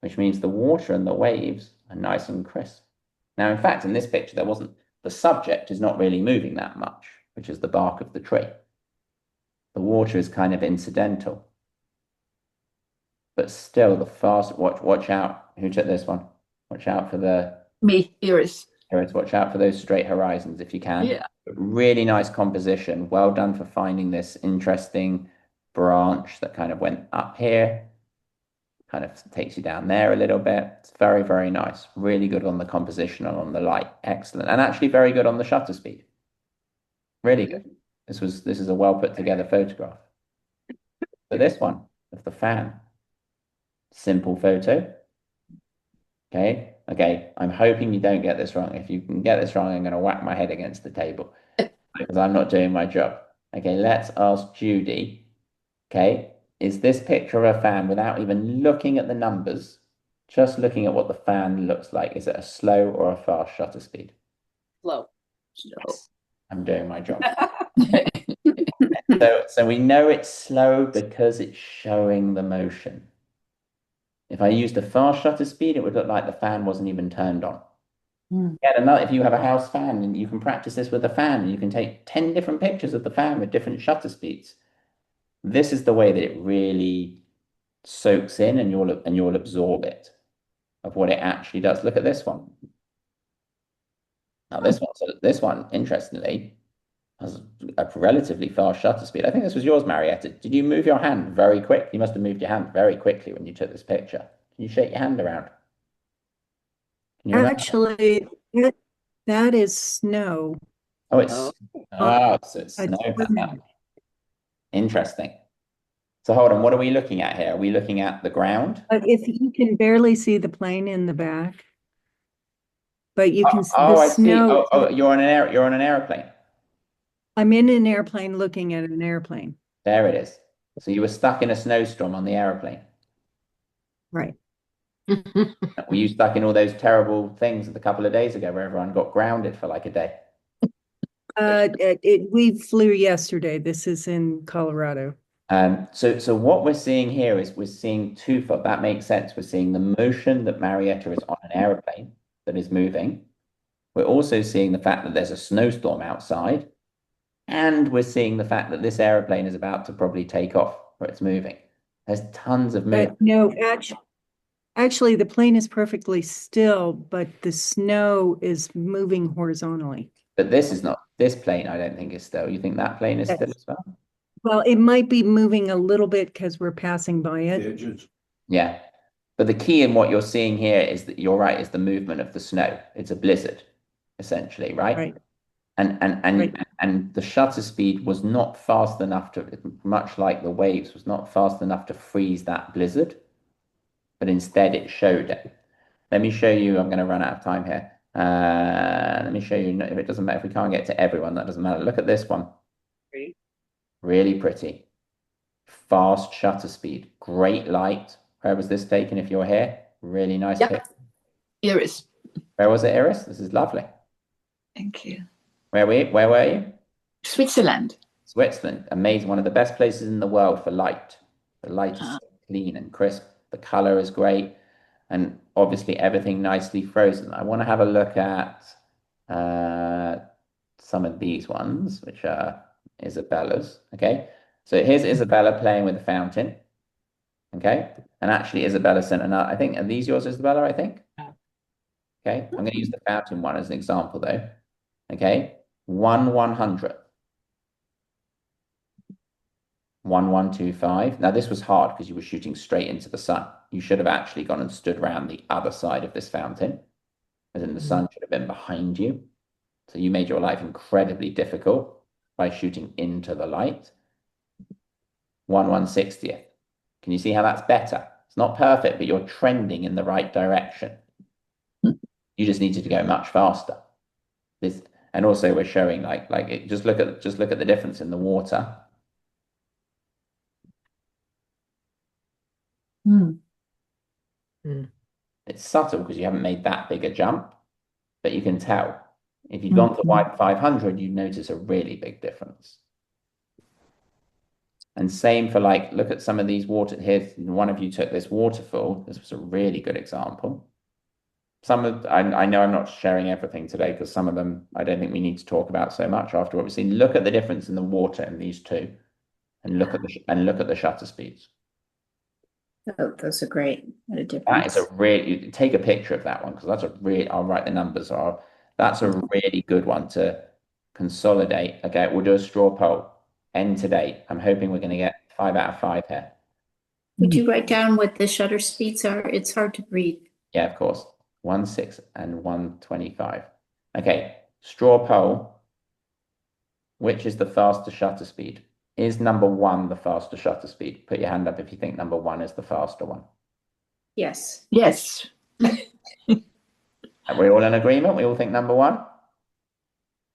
which means the water and the waves are nice and crisp. Now, in fact, in this picture, the subject is not really moving that much, which is the bark of the tree. The water is kind of incidental. But still, watch out. Who took this one? Watch out for Me, Iris. watch out for those straight horizons if you can. Yeah. But really nice composition. Well done for finding this interesting branch that kind of went up here. Kind of takes you down there a little bit. It's very, very nice. Really good on the composition and on the light. Excellent. And actually very good on the shutter speed. Really good. This is a well put together photograph. So this one of the fan. Simple photo. Okay. I'm hoping you don't get this wrong. If you can get this wrong, I'm going to whack my head against the table because I'm not doing my job. Okay, let's ask Judy. Okay, is this picture of a fan without even looking at the numbers, just looking at what the fan looks like? Is it a slow or a fast shutter speed? Slow. Yes, I'm doing my job. So we know it's slow because it's showing the motion. If I used a fast shutter speed, it would look like the fan wasn't even turned on. If you have a house fan, and you can practice this with a fan, and you can take 10 different pictures of the fan with different shutter speeds. This is the way that it really soaks in, and you'll absorb it of what it actually does. Look at this one. Now this one, interestingly, has a relatively fast shutter speed. I think this was yours, Marietta. Did you move your hand very quick? You must have moved your hand very quickly when you took this picture. Can you shake your hand around? Can you remember? Actually, that is snow. Oh, so it's I snow. don't know. Interesting. So hold on, what are we looking at here? Are we looking at the ground? But if you can barely see the plane in the back, but you can see Oh, the I see. snow. Oh, you're on an airplane. I'm in an airplane looking at an airplane. There it is. So you were stuck in a snowstorm on the airplane. Right. Were you stuck in all those terrible things a couple of days ago where everyone got grounded for like a day? We flew yesterday. This is in Colorado. So what we're seeing here is we're seeing twofold. That makes sense. We're seeing the motion that Marietta is on an airplane that is moving. We're also seeing the fact that there's a snowstorm outside. And we're seeing the fact that this airplane is about to probably take off, or it's moving. There's tons of movement. But no, actually, the plane is perfectly still, but the snow is moving horizontally. But this plane, I don't think is still. You think that plane is still as well? Well, it might be moving a little bit because we're passing by it. Yeah. But the key in what you're seeing here is that you're right, is the movement of the snow. It's a blizzard. essentially, right? Right. And Right. and the shutter speed was not fast enough to, much like the waves, was not fast enough to freeze that blizzard, but instead it showed it. Let me show you. I'm going to run out of time here. Let me show you. If it doesn't matter, if we can't get to everyone, that doesn't matter. Look at this one. Really pretty. Fast shutter speed. Great light. Where was this taken if you're here? Really nice Yep. picture. Iris. Where was it, Iris? This is lovely. Thank you. Where were you? Switzerland. Switzerland. Amazing. One of the best places in the world for light. The light is so clean and crisp. The color is great. And obviously everything nicely frozen. I want to have a look at some of these ones, which are Isabella's. Okay. So here's Isabella playing with the fountain. Okay. And actually Isabella sent another, I think, are these yours, Isabella, I think? Okay. I'm going to use the fountain one as an example though. Okay. 1/100. 1125. Now this was hard because you were shooting straight into the sun. You should have actually gone and stood around the other side of this fountain, as in the sun should have been behind you. So you made your life incredibly difficult by shooting into the light. 1/160th. Can you see how that's better? It's not perfect, but you're trending in the right direction. You just needed to go much faster. This, and also we're showing like it, just look at the difference in the water. It's subtle because you haven't made that big a jump, but you can tell. If you'd gone to white 500, you'd notice a really big difference. And same for like, look at some of these water. Here, one of you took this waterfall. This was a really good example. Some of, I know I'm not sharing everything today because some of them I don't think we need to talk about so much after what we've seen. Look at the difference in the water in these two, and look at the shutter speeds. Oh, those are great. What a That is difference. a really, take a picture of that one because that's a really, I'll write the numbers or that's a really good one to consolidate. Okay, we'll do a straw poll. End to date. I'm hoping we're going to get 5 out of 5 here. Would you write down what the shutter speeds are? It's hard to read. Yeah, of course. 1/6 and 1/25. Okay, straw poll. Which is the faster shutter speed? Is number 1 the faster shutter speed? Put your hand up if you think number 1 is the faster one. Yes. Yes. Are we all in agreement? We all think number 1?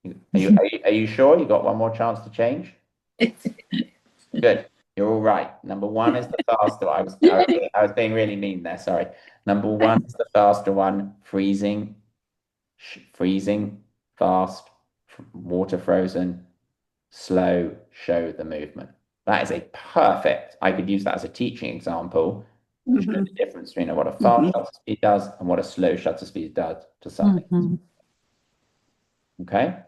Are you sure? You got one more chance to change? Good. You're all right. Number 1 is the faster. I was being really mean there. Sorry. Number 1 is the faster one. Freezing, fast, water frozen, slow, show the movement. That is a perfect. I could use that as a teaching example to show the difference between what a fast shutter speed does and what a slow shutter speed does to something. Okay.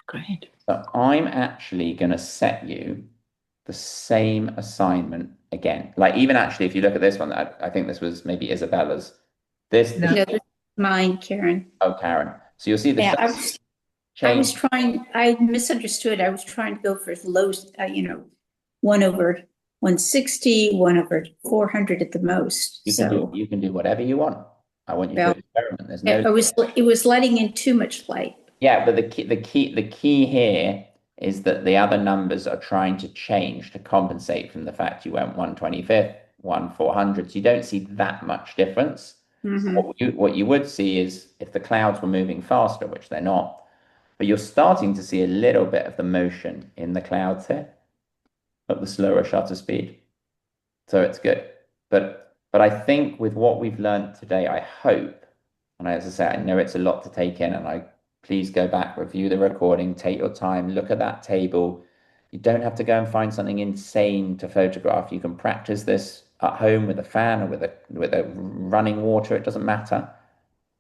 Great. So I'm actually going to set you the same assignment again. Like even actually, if you look at this one, I think this was maybe Isabella's. This, No, this is mine, Karen. oh, Karen. So you'll see the Yeah, I was change. trying, I misunderstood. I was trying to go for low, 1/160, 1/400 at the most. You can do whatever you want. I want you to experiment. There's no. It was letting in too much light. Yeah, but the key here is that the other numbers are trying to change to compensate from the fact you went 1/25th, 1/400. So you don't see that much difference. What you would see is if the clouds were moving faster, which they're not, but you're starting to see a little bit of the motion in the clouds here at the slower shutter speed. So it's good. But I think with what we've learned today, I hope, and as I say, I know it's a lot to take in, and please go back, review the recording, take your time, look at that table. You don't have to go and find something insane to photograph. You can practice this at home with a fan or with a running water. It doesn't matter.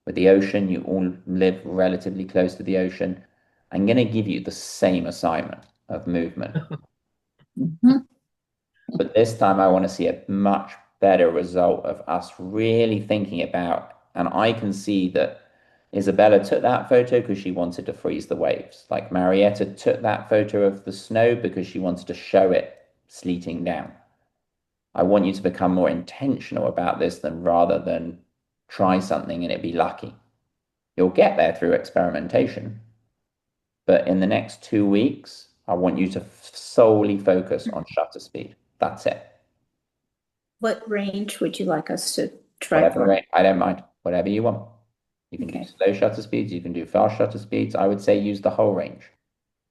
With the ocean, you all live relatively close to the ocean. I'm going to give you the same assignment of movement. But this time I want to see a much better result of us really thinking about, and I can see that Isabella took that photo because she wanted to freeze the waves. Like Marietta took that photo of the snow because she wanted to show it sleeting down. I want you to become more intentional about this rather than try something and it be lucky. You'll get there through experimentation. But in the next 2 weeks, I want you to solely focus on shutter speed. That's it. What range would you like us to try Whatever for? I don't mind. Whatever you want. You can do Okay. slow shutter speeds. You can do fast shutter speeds. I would say use the whole range.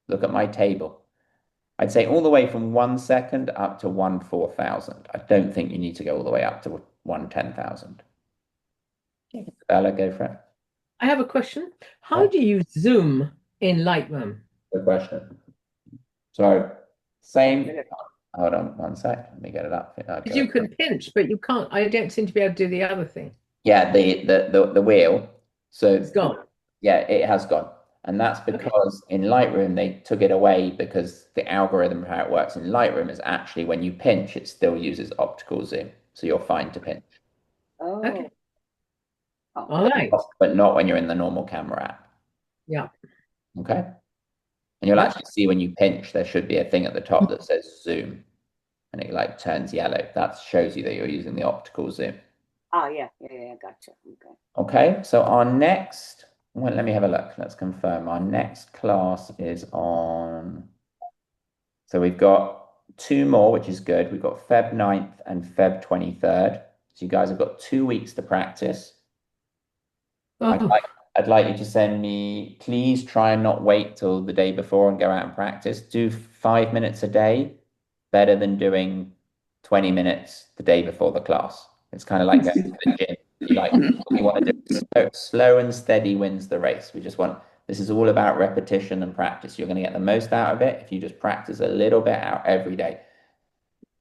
Look at my table. I'd say all the way from 1 second up to 1/4,000. I don't think you need to go all the way up to 1/10,000. Okay. Bella, go for it. I have a question. How Yeah. do you zoom in Lightroom? Good question. So, same. Hold on 1 sec. Let me get it up. Because you can pinch, but you can't. I don't seem to be able to do the other thing. Yeah, the wheel. So It's gone. yeah, it has gone. And that's because in Lightroom they took it away because the algorithm of how it works in Lightroom is actually when you pinch, it still uses optical zoom. So you're fine to pinch. Oh. Okay. Oh. All right. But not when you're in the normal camera app. Yeah. Okay. And you'll Yep. actually see when you pinch, there should be a thing at the top that says zoom. And it like turns yellow. That shows you that you're using the optical zoom. Oh, yeah. Yeah, gotcha. Okay. Okay, so our next, well, let me have a look. Let's confirm. Our next class is on, so we've got two more, which is good. We've got Feb 9th and Feb 23rd. So you guys have got 2 weeks to practice. Oh, I'd like you to send me, please try and not wait till the day before and go out and practice. Do 5 minutes a day, better than doing 20 minutes the day before the class. It's kind of like going to the gym. You want to do slow and steady wins the race. This is all about repetition and practice. You're going to get the most out of it if you just practice a little bit out every day.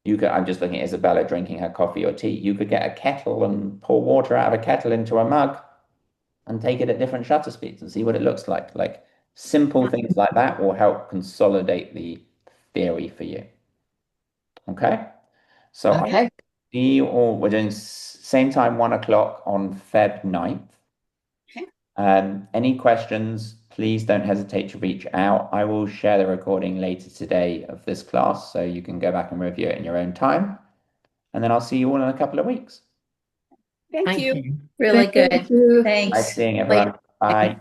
I'm just looking at Isabella drinking her coffee or tea. You could get a kettle and pour water out of a kettle into a mug and take it at different shutter speeds and see what it looks like. Like simple things like that will help consolidate the theory for you. Okay. So I see you all, we're doing same time, 1 o'clock on Feb 9th. Okay. Any questions, please don't hesitate to reach out. I will share the recording later today of this class so you can go back and review it in your own time. And then I'll see you all in a couple of weeks. Thank thank you. you. Really Thank good. you. Nice Thanks. seeing everyone. Bye.